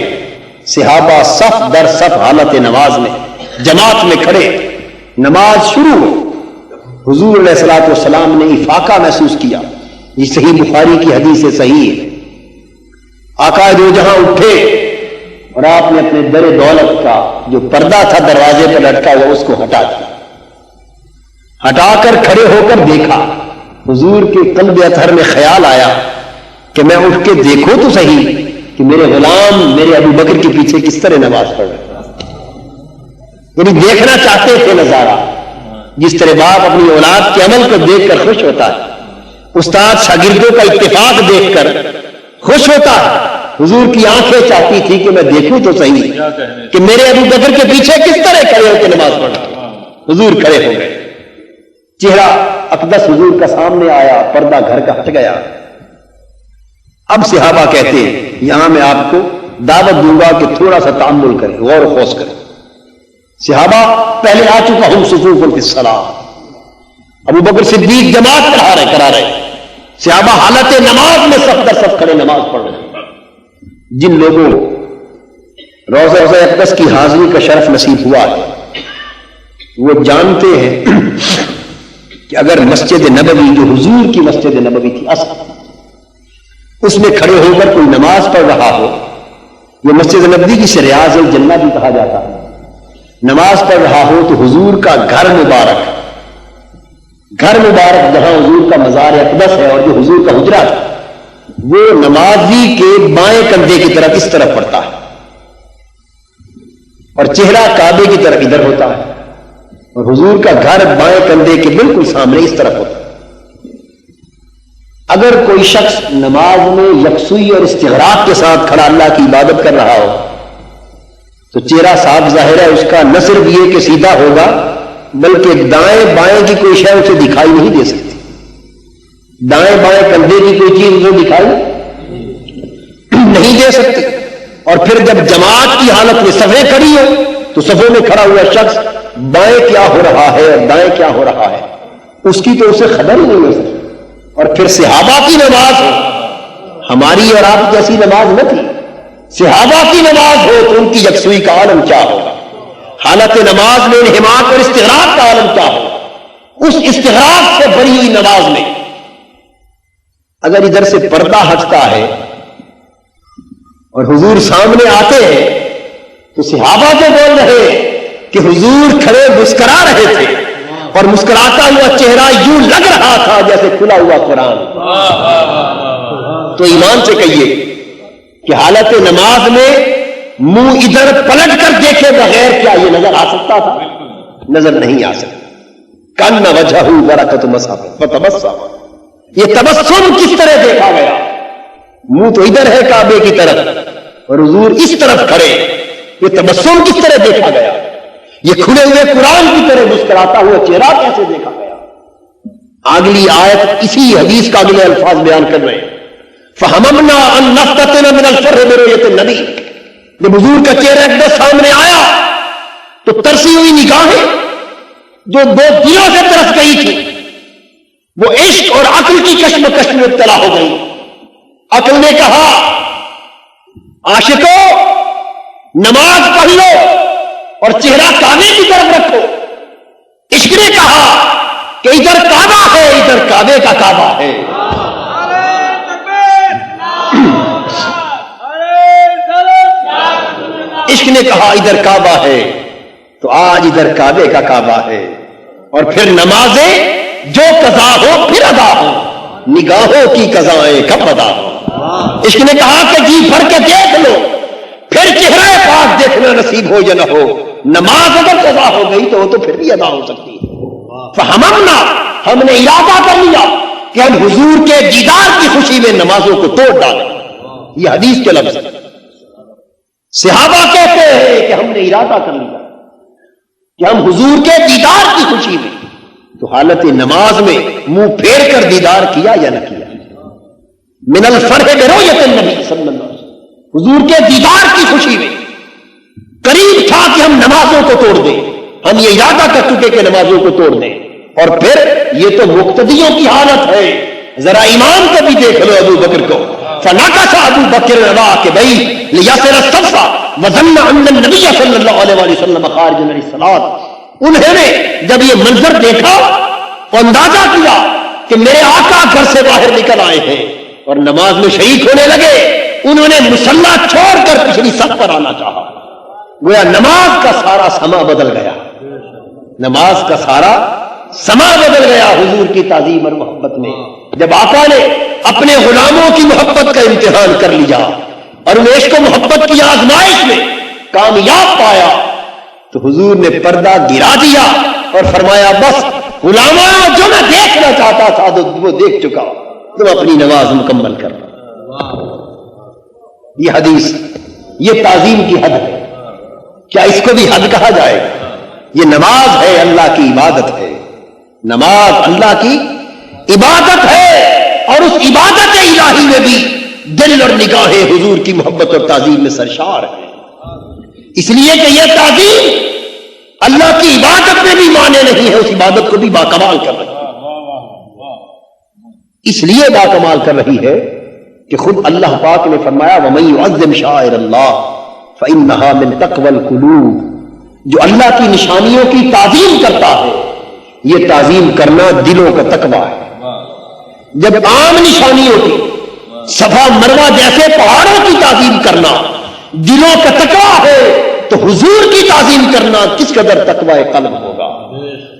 صحابہ صف در صف حالت نماز میں جماعت میں کھڑے، نماز شروع ہو، حضور علیہ الصلوۃ والسلام نے افاقہ محسوس کیا۔ یہ صحیح بخاری کی حدیث سے صحیح ہے۔ آقا دو جہاں اٹھے اور آپ نے اپنے در دولت کا جو پردہ تھا دروازے پر لٹکا ہوا اس کو ہٹا دیا، ہٹا کر کھڑے ہو کر دیکھا۔ حضور کے قلب اطہر میں خیال آیا کہ میں اٹھ کے دیکھوں تو صحیح کہ میرے غلام میرے ابو بکر کے پیچھے کس طرح نماز پڑھ رہے، یعنی دیکھنا چاہتے تھے نظارہ، جس طرح باپ اپنی اولاد کے عمل کو دیکھ کر خوش ہوتا ہے، استاد شاگردوں کا اتفاق دیکھ کر خوش ہوتا ہے۔ حضور کی آنکھیں چاہتی تھی کہ میں دیکھوں تو صحیح کہ میرے ابو بکر کے پیچھے کس طرح کھڑے ہو کے نماز پڑھ رہے۔ حضور کھڑے ہو گئے، چہرہ اقدس حضور کا سامنے آیا، پردہ گھر کا ہٹ گیا۔ اب صحابہ کہتے ہیں یہاں میں آپ کو دعوت دوں گا کہ تھوڑا سا تأمل کریں، غور و خوض کریں۔ صحابہ پہلے آ چکا ہم صفوف فی الصلاۃ، ابو بکر صدیق جماعت کرا رہے، صحابہ حالت نماز میں صف در صف کھڑے نماز پڑھ رہے۔ جن لوگوں روضہ اقدس کی حاضری کا شرف نصیب ہوا ہے وہ جانتے ہیں کہ اگر مسجد نبوی جو حضور کی مسجد نبوی تھی اصل، اس میں کھڑے ہو کر کوئی نماز پڑھ رہا ہو، یہ مسجد نبوی کی ریاض الجنہ بھی کہا جاتا ہے، نماز پڑھ رہا ہو تو حضور کا گھر مبارک جہاں حضور کا مزار اقدس ہے اور جو حضور کا حجرہ تھا، وہ نمازی کے بائیں کندھے کی طرف اس طرف پڑتا ہے اور چہرہ کعبے کی طرف ادھر ہوتا ہے، اور حضور کا گھر بائیں کندھے کے بالکل سامنے اس طرف ہوتا ہے۔ اگر کوئی شخص نماز میں یکسوئی اور استغراق کے ساتھ کھڑا اللہ کی عبادت کر رہا ہو تو چہرہ صاف ظاہر ہے، اس کا نہ صرف یہ کہ سیدھا ہوگا بلکہ دائیں بائیں کی کوئی شے اسے دکھائی نہیں دے سکتی، دائیں بائیں کندھے کی کوئی چیز اسے دکھائی نہیں دے سکتی۔ اور پھر جب جماعت کی حالت میں صفیں کھڑی ہو تو صفوں میں کھڑا ہوا شخص بائیں کیا ہو رہا ہے اور دائیں کیا ہو رہا ہے اس کی تو اسے خبر ہی نہیں ہو سکتی۔ اور پھر صحابہ کی نماز ہو، ہماری اور آپ جیسی نماز نہ تھی، صحابہ کی نماز ہو تو ان کی یکسوئی کا عالم کیا ہوگا، حالت نماز میں انہماک اور استغراق کا عالم کیا ہوگا۔ اس استغراق سے بری ہوئی نماز میں اگر ادھر سے پردہ ہٹتا ہے اور حضور سامنے آتے ہیں تو صحابہ جو بول رہے ہیں کہ حضور کھڑے مسکرا رہے تھے اور مسکراتا ہوا چہرہ یوں لگ رہا تھا جیسے کھلا ہوا قرآن، تو ایمان سے کہیے کہ حالت نماز میں منہ ادھر پلٹ کر دیکھے بغیر کیا یہ نظر آ سکتا تھا؟ نظر نہیں آ سکتا۔ کان وجہہ برکت مصحف فتبسم، یہ تبسم کس طرح دیکھا گیا؟ منہ تو ادھر ہے کعبے کی طرف اور حضور اس طرف کھڑے، یہ تبسم کس طرح دیکھا گیا؟ یہ کھلے ہوئے قرآن کی طرح مسکراتا ہوا چہرہ کیسے دیکھا گیا؟ اگلی آیت اسی حدیث کا اگلے الفاظ بیان کر رہے ہیں، فہممنا ان نفتتن من الفرح برؤیت النبی، جب حضور کا چہرہ اقدس سامنے آیا تو ترسی ہوئی نگاہیں جو 2 دنوں سے ترس گئی تھی وہ عشق اور عقل کی کشمکش میں مبتلا ہو گئی۔ عقل نے کہا عاشقو نماز پڑھ لو اور چہرہ کعبے کی طرف رکھو، عشق نے کہا کہ ادھر کعبہ ہے، ادھر کعبے کا کعبہ ہے۔ عشق نے کہا ادھر کعبہ ہے تو آج ادھر کعبے کا کعبہ ہے، اور پھر نمازیں جو قضا ہو پھر ادا ہو، نگاہوں کی قضائیں کب ادا ہو۔ عشق نے کہا کہ جی بھر کے دیکھ لو، پھر چہرہ پاک دیکھنا نصیب ہو یا نہ ہو، نماز اگر قضا ہو گئی تو وہ تو پھر بھی ادا ہو سکتی ہے۔ فہمنا، ہم نے ارادہ کر لیا کہ ہم حضور کے دیدار کی خوشی میں نمازوں کو توڑ ڈالیں۔ یہ حدیث کے لفظ ہے۔ صحابہ کہتے ہیں کہ ہم نے ارادہ کر لیا کہ ہم حضور کے دیدار کی خوشی میں، تو حالت نماز میں منہ پھیر کر دیدار کیا یا نہ کیا؟ من الفرح برؤیت النبی صلی اللہ علیہ وسلم، حضور کے دیدار کی خوشی میں قریب تھا کہ ہم نمازوں کو توڑ دیں، ہم یہ ارادہ کر چکے کہ نمازوں کو توڑ دیں، اور پھر یہ تو مقتدیوں کی حالت ہے۔ ذرا ایمان کو بھی دیکھ لو ابو بکر کو، فناقش ابو بکر روا کہ بھائی لیسر الصف وظن ان النبی صلی اللہ علیہ وسلم خارج من الصلاۃ، انہوں نے جب یہ منظر دیکھا تو اندازہ کیا کہ میرے آقا گھر سے باہر نکل آئے ہیں اور نماز میں شریک ہونے لگے۔ انہوں نے مصلی چھوڑ کر پچھلی صف پر آنا چاہا، گویا نماز کا سارا سما بدل گیا، نماز کا سارا سما بدل گیا حضور کی تعظیم اور محبت میں۔ جب آقا نے اپنے غلاموں کی محبت کا امتحان کر لیا اور وہ عشق و محبت کی آزمائش میں کامیاب پایا تو حضور نے پردہ گرا دیا اور فرمایا بس غلاموں، جو میں دیکھنا چاہتا تھا وہ دیکھ چکا، تم اپنی نماز مکمل کر۔ یہ حدیث، یہ تعظیم کی حد ہے، کیا اس کو بھی حد کہا جائے گا؟ یہ نماز ہے، اللہ کی عبادت ہے، نماز اللہ کی عبادت ہے، اور اس عبادت الہی میں بھی دل اور نگاہیں حضور کی محبت اور تعظیم میں سرشار ہے، اس لیے کہ یہ تعظیم اللہ کی عبادت میں بھی مانے نہیں ہے، اس عبادت کو بھی باکمال کر رہی ہے، اس لیے باکمال کر رہی ہے کہ خود اللہ پاک نے فرمایا وَمَن يُعَظِّمْ شَعَائِرَ اللَّهِ فَإِنَّهَا مِن تَقْوَى الْقُلُوبِ، جو اللہ کی نشانیوں کی تعظیم کرتا ہے، یہ تعظیم کرنا دلوں کا تقویٰ ہے۔ جب عام نشانیوں کی، صفا مروہ جیسے پہاڑوں کی تعظیم کرنا دلوں کا تقویٰ ہے، تو حضور کی تعظیم کرنا کس قدر تقویٰ قلب ہوگا۔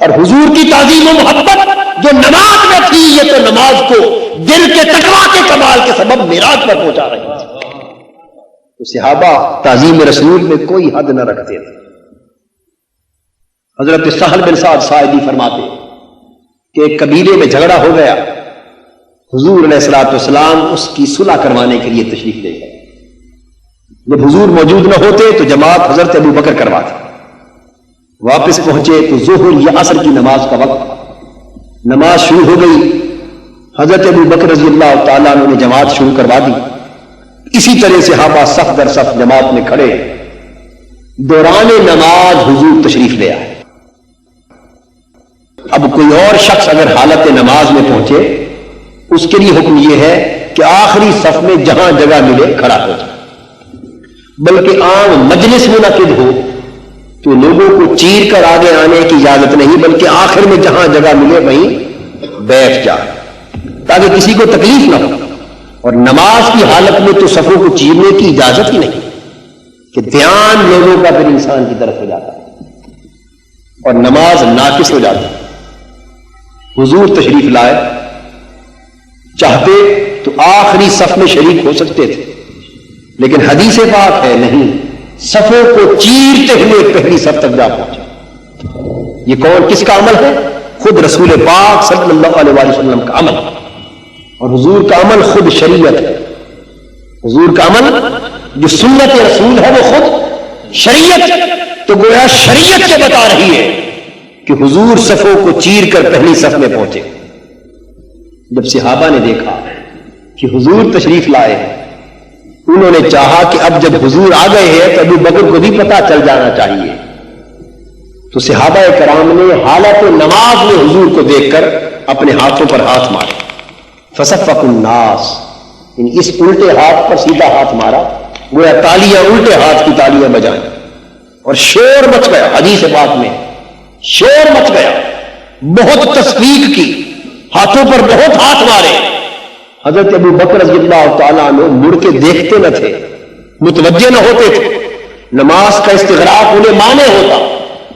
اور حضور کی تعظیم و محبت جو نماز میں تھی، یہ تو نماز کو دل کے تقویٰ کے کمال کے سبب معراج پر پہنچا رہی تھی۔ تو صحابہ تعظیم رسول میں کوئی حد نہ رکھتے تھے۔ حضرت سہل بن سعد ساعدی فرماتے کہ ایک قبیلے میں جھگڑا ہو گیا، حضور علیہ الصلوۃ والسلام اس کی صلح کروانے کے لیے تشریف لے گئے۔ جب حضور موجود نہ ہوتے تو جماعت حضرت ابو بکر کرواتے، واپس پہنچے تو ظہر یا عصر کی نماز کا وقت، نماز شروع ہو گئی، حضرت ابو بکر رضی اللہ تعالیٰ عنہ نے جماعت شروع کروا دی، اسی طرح صحابہ صف در صف جماعت میں کھڑے، دوران نماز حضور تشریف لے آئے۔ اب کوئی اور شخص اگر حالت نماز میں پہنچے، اس کے لیے حکم یہ ہے کہ آخری صف میں جہاں جگہ ملے کھڑا ہو جائے، بلکہ عام مجلس منعقد ہو تو لوگوں کو چیر کر آگے آنے کی اجازت نہیں، بلکہ آخر میں جہاں جگہ ملے وہیں بیٹھ جائے تاکہ کسی کو تکلیف نہ ہو۔ اور نماز کی حالت میں تو صفوں کو چیرنے کی اجازت ہی نہیں، کہ دھیان لوگوں کا پھر انسان کی طرف ہو جاتا ہے اور نماز ناقص ہو جاتی ہے۔ حضور تشریف لائے، چاہتے تو آخری صف میں شریک ہو سکتے تھے، لیکن حدیث پاک ہے نہیں، صفوں کو چیرتے ہوئے پہلی صف تک جا پہنچے۔ یہ کون، کس کا عمل ہے؟ خود رسول پاک صلی اللہ علیہ وسلم کا عمل، اور حضور کا عمل خود شریعت ہے۔ حضور کا عمل جو سنت رسول ہے وہ خود شریعت، تو گویا شریعت سے بتا رہی ہے کہ حضور صفوں کو چیر کر پہلی صف میں پہنچے۔ جب صحابہ نے دیکھا کہ حضور تشریف لائے، انہوں نے چاہا کہ اب جب حضور آ گئے ہیں تو ابو بکر کو بھی پتا چل جانا چاہیے، تو صحابہ کرام نے حالت نماز میں حضور کو دیکھ کر اپنے ہاتھوں پر ہاتھ مارے، فصفق الناس، یعنی اس الٹے ہاتھ پر سیدھا ہاتھ مارا، گویا تالیاں الٹے ہاتھ کی تالیاں بجائیں، اور شور مچ گیا۔ حدیث پاک میں شور مچ گیا، بہت تصفیق کی، ہاتھوں پر بہت ہاتھ مارے۔ حضرت ابو بکر رضی اللہ تعالیٰ عنہ مڑ کے دیکھتے نہ تھے، متوجہ نہ ہوتے تھے، نماز کا استغراق انہیں مانے ہوتا،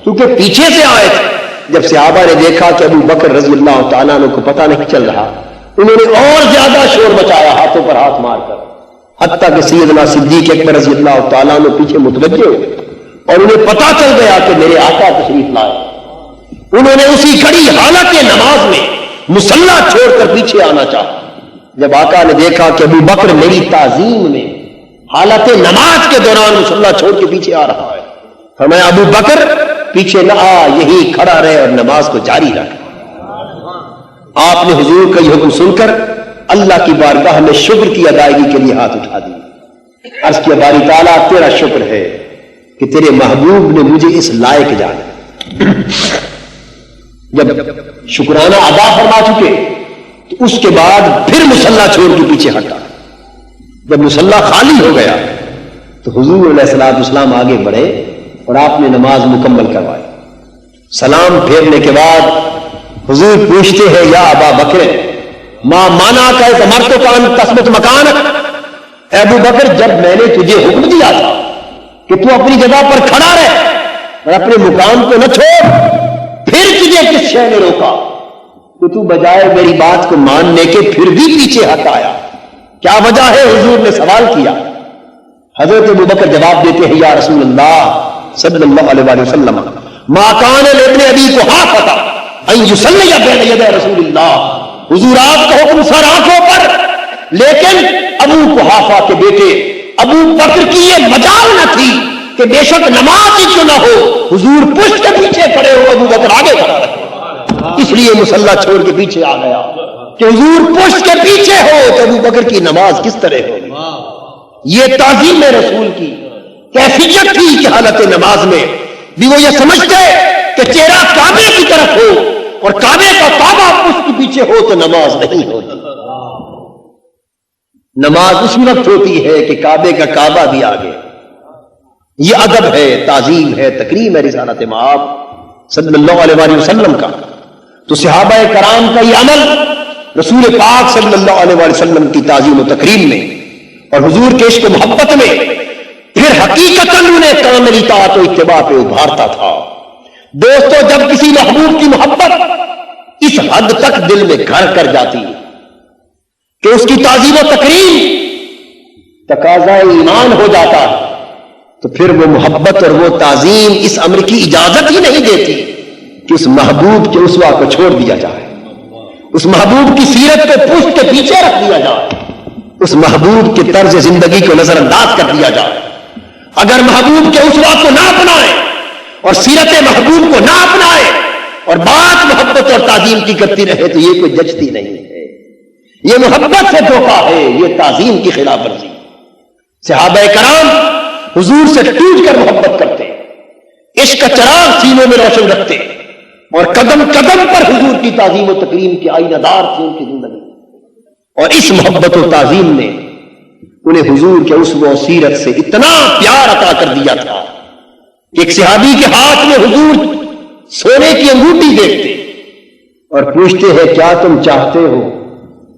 کیونکہ پیچھے سے آئے تھے. جب صحابہ نے دیکھا کہ ابو بکر رضی اللہ تعالیٰ عنہ کو پتہ نہیں چل رہا، انہوں نے اور زیادہ شور مچایا ہاتھوں پر ہاتھ مار کر، حتیٰ کہ سیدنا صدیق اکبر رضی اللہ تعالیٰ عنہ پیچھے متوجہ ہوئے اور انہیں پتہ چل گیا کہ میرے آقا تشریف لائے. انہوں نے اسی کڑی حالت نماز میں مصلی چھوڑ کر پیچھے آنا چاہا. جب آقا نے دیکھا کہ ابو بکر میری تعظیم میں حالت نماز کے دوران مصلی چھوڑ کے پیچھے آ رہا ہے، فرمایا ابو بکر پیچھے نہ آ، یہی کھڑا رہے اور نماز کو جاری رکھ. آپ نے حضور کا یہ حکم سن کر اللہ کی بارگاہ میں شکر کی ادائیگی کے لیے ہاتھ اٹھا دی. عرض کیا باری تعالیٰ تیرا شکر ہے کہ تیرے محبوب نے مجھے اس لائق جانا. جب شکرانہ ادا فرما چکے تو اس کے بعد پھر مصلی چھوڑ کے پیچھے ہٹا. جب مصلی خالی ہو گیا تو حضور علیہ الصلوۃ والسلام آگے بڑھے اور آپ نے نماز مکمل کروائی. سلام پھیرنے کے بعد حضور پوچھتے ہیں یا ابا بکر ما مانا کا مرتو کان تثبت مکانک، اے ابو بکر جب میں نے تجھے حکم دیا تھا کہ تو اپنی جگہ پر کھڑا رہ اور اپنے مقام کو نہ چھوڑ، پھر تجھے کس شے نے روکا کہ تو بجائے میری بات کو ماننے کے پھر بھی پیچھے ہٹ آیا؟ کیا وجہ ہے؟ حضور نے سوال کیا. حضرت ابو بکر جواب دیتے ہیں یا رسول اللہ صلی اللہ علیہ وسلم ما کان لابن ابی قحافہ ان یصلی بین یدی رسول اللہ، حضور آپ کا حکم سر آنکھوں پر، لیکن ابو قحافہ کے بیٹے ابو بکر کی یہ مجال نہ تھی کہ بے شک نماز ہی کیوں نہ ہو حضور پشت کے پیچھے کھڑے ہو، ابو بکر آگے کھڑا رہے. اس لیے مصلی چھوڑ کے پیچھے آ گیا کہ حضور پشت کے پیچھے ہو تو ابو بکر کی نماز کس طرح ہوگی. یہ تعظیم رسول کی کیفیت تھی کہ حالت نماز میں بھی وہ یہ سمجھتے کہ چہرہ کعبے کی طرف ہو اور کعبے کا کعبہ پشت کے پیچھے ہو تو نماز نہیں ہوتی. نماز اس وقت ہوتی ہے کہ کعبے کا کعبہ بھی آگے. یہ ادب ہے، تعظیم ہے، تکریم ہے رسالت مآب صلی اللہ علیہ وسلم کا. تو صحابہ کرام کا یہ عمل رسول پاک صلی اللہ علیہ وسلم کی تعظیم و تکریم میں اور حضور کے عشق و محبت میں پھر حقیقتاً انہیں کامل اطاعت و اتباع پہ ابھارتا تھا. دوستو جب کسی محبوب کی محبت اس حد تک دل میں گھر کر جاتی کہ اس کی تعظیم و تکریم تقاضا ایمان ہو جاتا ہے تو پھر وہ محبت اور وہ تعظیم اس امر کی اجازت ہی نہیں دیتی کہ اس محبوب کے اسوہ کو چھوڑ دیا جائے، اس محبوب کی سیرت کو پشت کے پیچھے رکھ دیا جائے، اس محبوب کے طرز زندگی کو نظر انداز کر دیا جائے. اگر محبوب کے اسوہ کو نہ اپنائے اور سیرت محبوب کو نہ اپنائے اور بات محبت اور تعظیم کی کرتی رہے تو یہ کوئی جچتی نہیں ہے. یہ محبت سے دھوکہ ہے، یہ تعظیم کی خلاف ورزی. صحابہ کرام حضور سے ٹوٹ کر محبت کرتے، عشق کا چراغ سینوں میں روشن رکھتے اور قدم قدم پر حضور کی تعظیم و تکریم کی آئینہ دار تھی ان کی زندگی. اور اس محبت و تعظیم نے انہیں حضور کے اسوہ و سیرت سے اتنا پیار عطا کر دیا تھا کہ ایک صحابی کے ہاتھ میں حضور سونے کی انگوٹھی دیکھتے اور پوچھتے ہیں کیا تم چاہتے ہو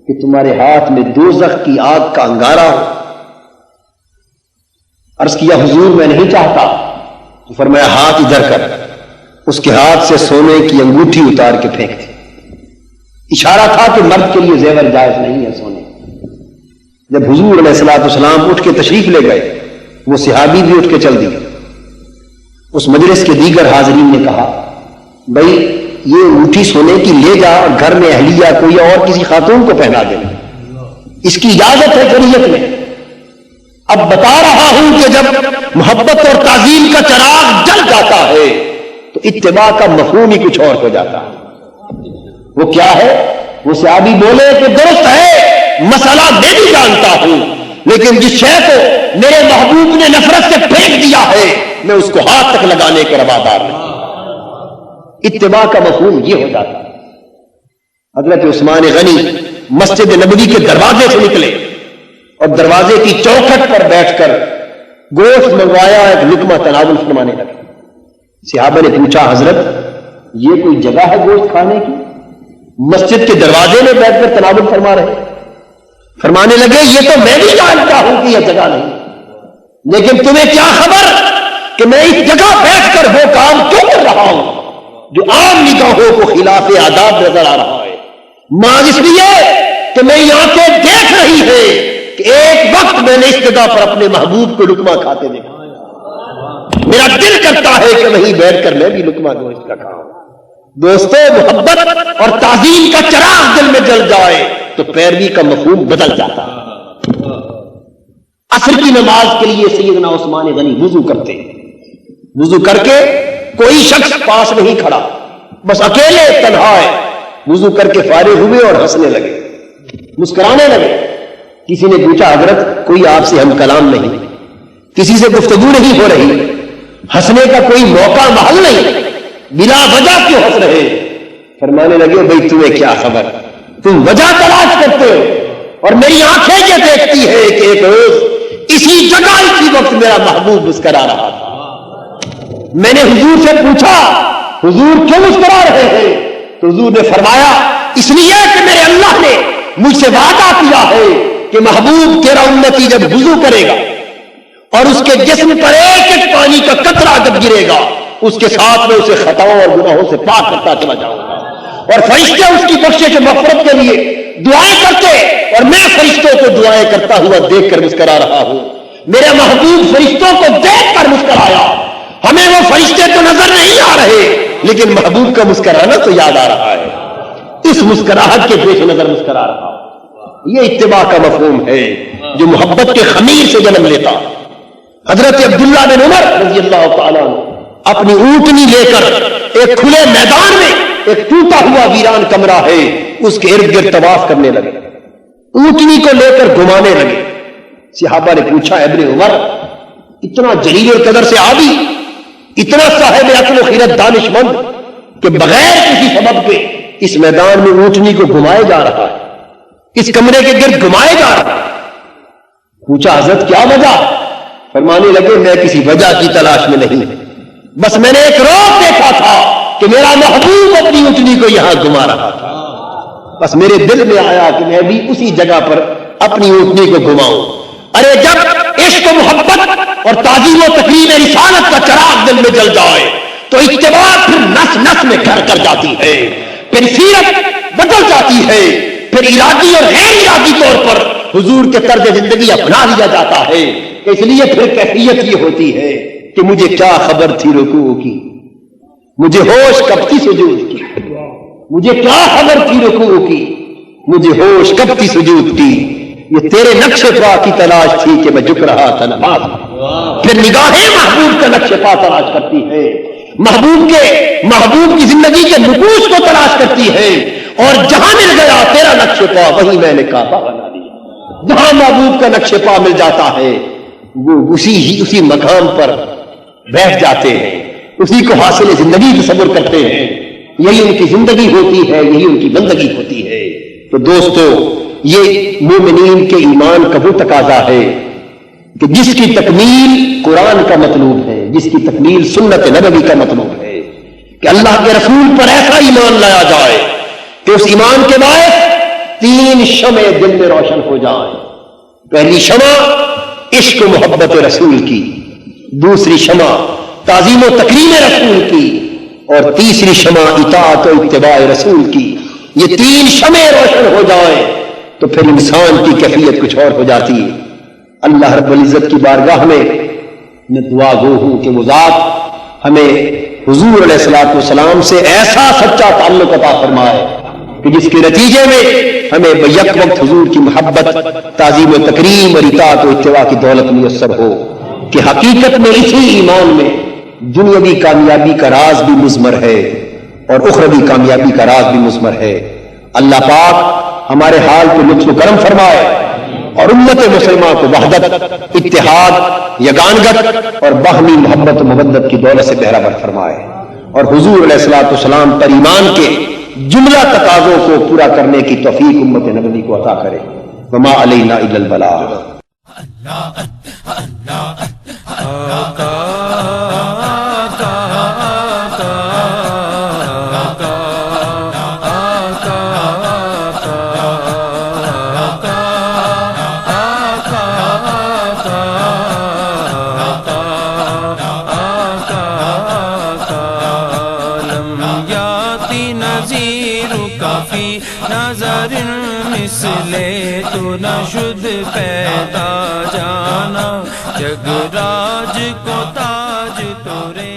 کہ تمہارے ہاتھ میں دوزخ کی آگ کا انگارہ ہو؟ عرض کیا حضور میں نہیں چاہتا. تو فرمایا ہاتھ ادھر کر. اس کے ہاتھ سے سونے کی انگوٹھی اتار کے پھینک دی. اشارہ تھا کہ مرد کے لیے زیور جائز نہیں ہے سونے. جب حضور علیہ الصلوۃ والسلام اٹھ کے تشریف لے گئے وہ صحابی بھی اٹھ کے چل دیے. اس مجلس کے دیگر حاضرین نے کہا بھائی یہ انگوٹھی سونے کی لے جا اور گھر میں اہلیہ کوئی اور کسی خاتون کو پہنا دے، اس کی اجازت ہے شریعت میں. اب بتا رہا ہوں کہ جب محبت اور تعظیم کا چراغ جل جاتا ہے تو اتباع کا مفہوم ہی کچھ اور ہو جاتا ہے. وہ کیا ہے؟ وہ صحابی بولے کہ درست ہے مسئلہ میں بھی جانتا ہوں، لیکن جس شے کو میرے محبوب نے نفرت سے پھینک دیا ہے میں اس کو ہاتھ تک لگانے کے روادار نہیں. اتباع کا مفہوم یہ ہو جاتا ہے. حضرت عثمان غنی مسجد نبوی کے دروازے سے نکلے اور دروازے کی چوکھٹ پر بیٹھ کر گوشت منگوایا، ایک لقمہ تناول فرمانے لگے. صحابہ نے پوچھا حضرت یہ کوئی جگہ ہے گوشت کھانے کی؟ مسجد کے دروازے میں بیٹھ کر تناول فرما رہے. فرمانے لگے یہ تو میں بھی جانتا ہوں کہ یہ جگہ نہیں، لیکن تمہیں کیا خبر کہ میں اس جگہ بیٹھ کر وہ کام کیوں کر رہا ہوں جو عام نگاہوں کو خلاف آداب نظر آ رہا ہے؟ ماں اس لیے کہ میں آنکھیں دیکھ رہی ہے کہ ایک وقت میں نے اس جگہ پر اپنے محبوب کو لقمہ کھاتے دیکھا، میرا دل کرتا ہے کہ وہیں بیٹھ کر میں بھی لقمہ گوشت کا کھاؤں۔ دوستو، محبت اور تعظیم کا چراغ دل میں جل جائے تو پیروی کا مفہوم بدل جاتا ہے۔ عصر کی نماز کے لیے سیدنا عثمان غنی وضو کرتے، وضو کر کے کوئی شخص پاس نہیں کھڑا، بس اکیلے تنہا ہے، وضو کر کے فارغ ہوئے اور ہنسنے لگے، مسکرانے لگے۔ کسی نے پوچھا حضرت کوئی آپ سے ہم کلام نہیں، کسی سے گفتگو نہیں ہو رہی، ہنسنے کا کوئی موقع محل نہیں، بلا وجہ کیوں ہنس رہے؟ فرمانے لگے بھائی تمہیں کیا خبر، تم وجہ تلاش کرتے ہو اور میری آنکھیں یہ دیکھتی ہے کہ ایک روز اسی جگہ اسی وقت میرا محبوب مسکرا رہا تھا۔ میں نے حضور سے پوچھا حضور کیوں مسکرا رہے ہیں؟ تو حضور نے فرمایا اس لیے کہ میرے اللہ نے مجھ سے وعدہ کیا ہے کہ محبوب تیرا امتی جب وضو کرے گا اور اس کے جسم پر ایک ایک پانی کا قطرہ جب گرے گا اس کے ساتھ میں اسے خطاؤں اور گناہوں سے پاک کرتا چلا جاؤں گا، اور فرشتے اس کی بخشش و مغفرت کے لیے دعائیں کرتے، اور میں فرشتوں کو دعائیں کرتا ہوا دیکھ کر مسکرا رہا ہوں۔ میرے محبوب فرشتوں کو دیکھ کر مسکرایا۔ ہمیں وہ فرشتے تو نظر نہیں آ رہے لیکن محبوب کا مسکرانا تو یاد آ رہا ہے، اس مسکراہٹ کے پیش نظر مسکرا رہا۔ یہ اتباع کا مفہوم ہے جو محبت کے خمیر سے جنم لیتا۔ حضرت عبداللہ بن عمر رضی اللہ تعالیٰ اپنی اونٹنی لے کر ایک کھلے میدان میں ایک ٹوٹا ہوا ویران کمرہ ہے اس کے ارد گرد طواف کرنے لگے، اونٹنی کو لے کر گھمانے لگے۔ صحابہ نے پوچھا ابن عمر اتنا جلیل القدر سے عابی، اتنا صاحب عقل و خیرت دانش مند کہ بغیر کسی سبب کے اس میدان میں اونٹنی کو گھمائے جا رہا ہے، اس کمرے کے گرد گھمائے جا رہا ہے۔ پوچھا حضرت کیا وجہ؟ فرمانے لگے میں کسی وجہ کی تلاش میں نہیں، بس میں نے ایک روز دیکھا تھا کہ میرا محبوب اپنی اونٹنی کو یہاں گھما رہا تھا، بس میرے دل میں آیا کہ میں بھی اسی جگہ پر اپنی اونٹنی کو گھماؤں۔ ارے جب عشق و محبت اور تعظیم و تکریم رسالت کا چراغ دل میں جل جائے تو اتباع پھر نس نس میں گھر کر جاتی ہے، پھر سیرت بدل جاتی ہے، پھر ارادی اور غیر ارادی طور پر حضور کے طرز زندگی اپنا لیا جاتا ہے۔ اس لیے پھر کیفیت یہ ہوتی ہے کہ مجھے کیا خبر تھی رکوع کی، مجھے ہوش کب تھی سجود کی، مجھے کیا خبر تھی رکوع کی، مجھے ہوش کب تھی سجود کی، یہ تیرے نقش پا کی تلاش تھی کہ میں جھک رہا تھا نماز۔ پھر نگاہیں محبوب کا نقش پا تلاش کرتی ہے، محبوب کی زندگی کے نقوش کو تلاش کرتی ہے، اور جہاں مل گیا تیرا نقش پا وہیں میں نے کعبہ بنا دیا۔ جہاں محبوب کا نقش پا مل جاتا ہے وہ اسی مقام پر بیٹھ جاتے ہیں، اسی کو حاصل زندگی تصور کرتے ہیں، یہی ان کی زندگی ہوتی ہے، یہی ان کی بندگی ہوتی ہے۔ تو دوستو یہ مومنین کے ایمان کا وہ تقاضا ہے کہ جس کی تکمیل قرآن کا مطلوب ہے، جس کی تکمیل سنت نبوی کا مطلوب ہے، کہ اللہ کے رسول پر ایسا ایمان لایا جائے کہ اس ایمان کے باعث 3 شمع دل میں روشن ہو جائیں۔ پہلی شمع عشق و محبت رسول کی، دوسری شمع تعظیم و تکریم رسول کی، اور تیسری شمع اطاعت و اتباع رسول کی۔ یہ 3 شمع روشن ہو جائیں تو پھر انسان کی کیفیت کچھ اور ہو جاتی ہے۔ اللہ رب العزت کی بارگاہ میں میں دعا گو ہوں کہ وہ ذات ہمیں حضور علیہ الصلوۃ والسلام سے ایسا سچا تعلق عطا فرمائے کہ جس کے نتیجے میں ہمیں بیک وقت حضور کی محبت، تعظیم و تکریم اور اطاعت و اتباع کی دولت میسر ہو، کہ حقیقت میں اسی ایمان میں دنیاوی کامیابی کا راز بھی مضمر ہے اور اخروی کامیابی کا راز بھی مضمر ہے۔ اللہ پاک ہمارے حال کو لطف و کرم فرمائے اور امت مسلمہ کو وحدت، اتحاد، یگانگت اور باہمی محبت و مودت کی دولت سے بہرہ فرمائے، اور حضور علیہ الصلوۃ والسلام پر ایمان کے جملہ تقاضوں کو پورا کرنے کی توفیق امت نبوی کو عطا کرے۔ وما علینا الا البلاغ۔ ذاتی نظیر کافی نظر مثل تو نشد پیدا جانا جگ راج کو تاج تو رے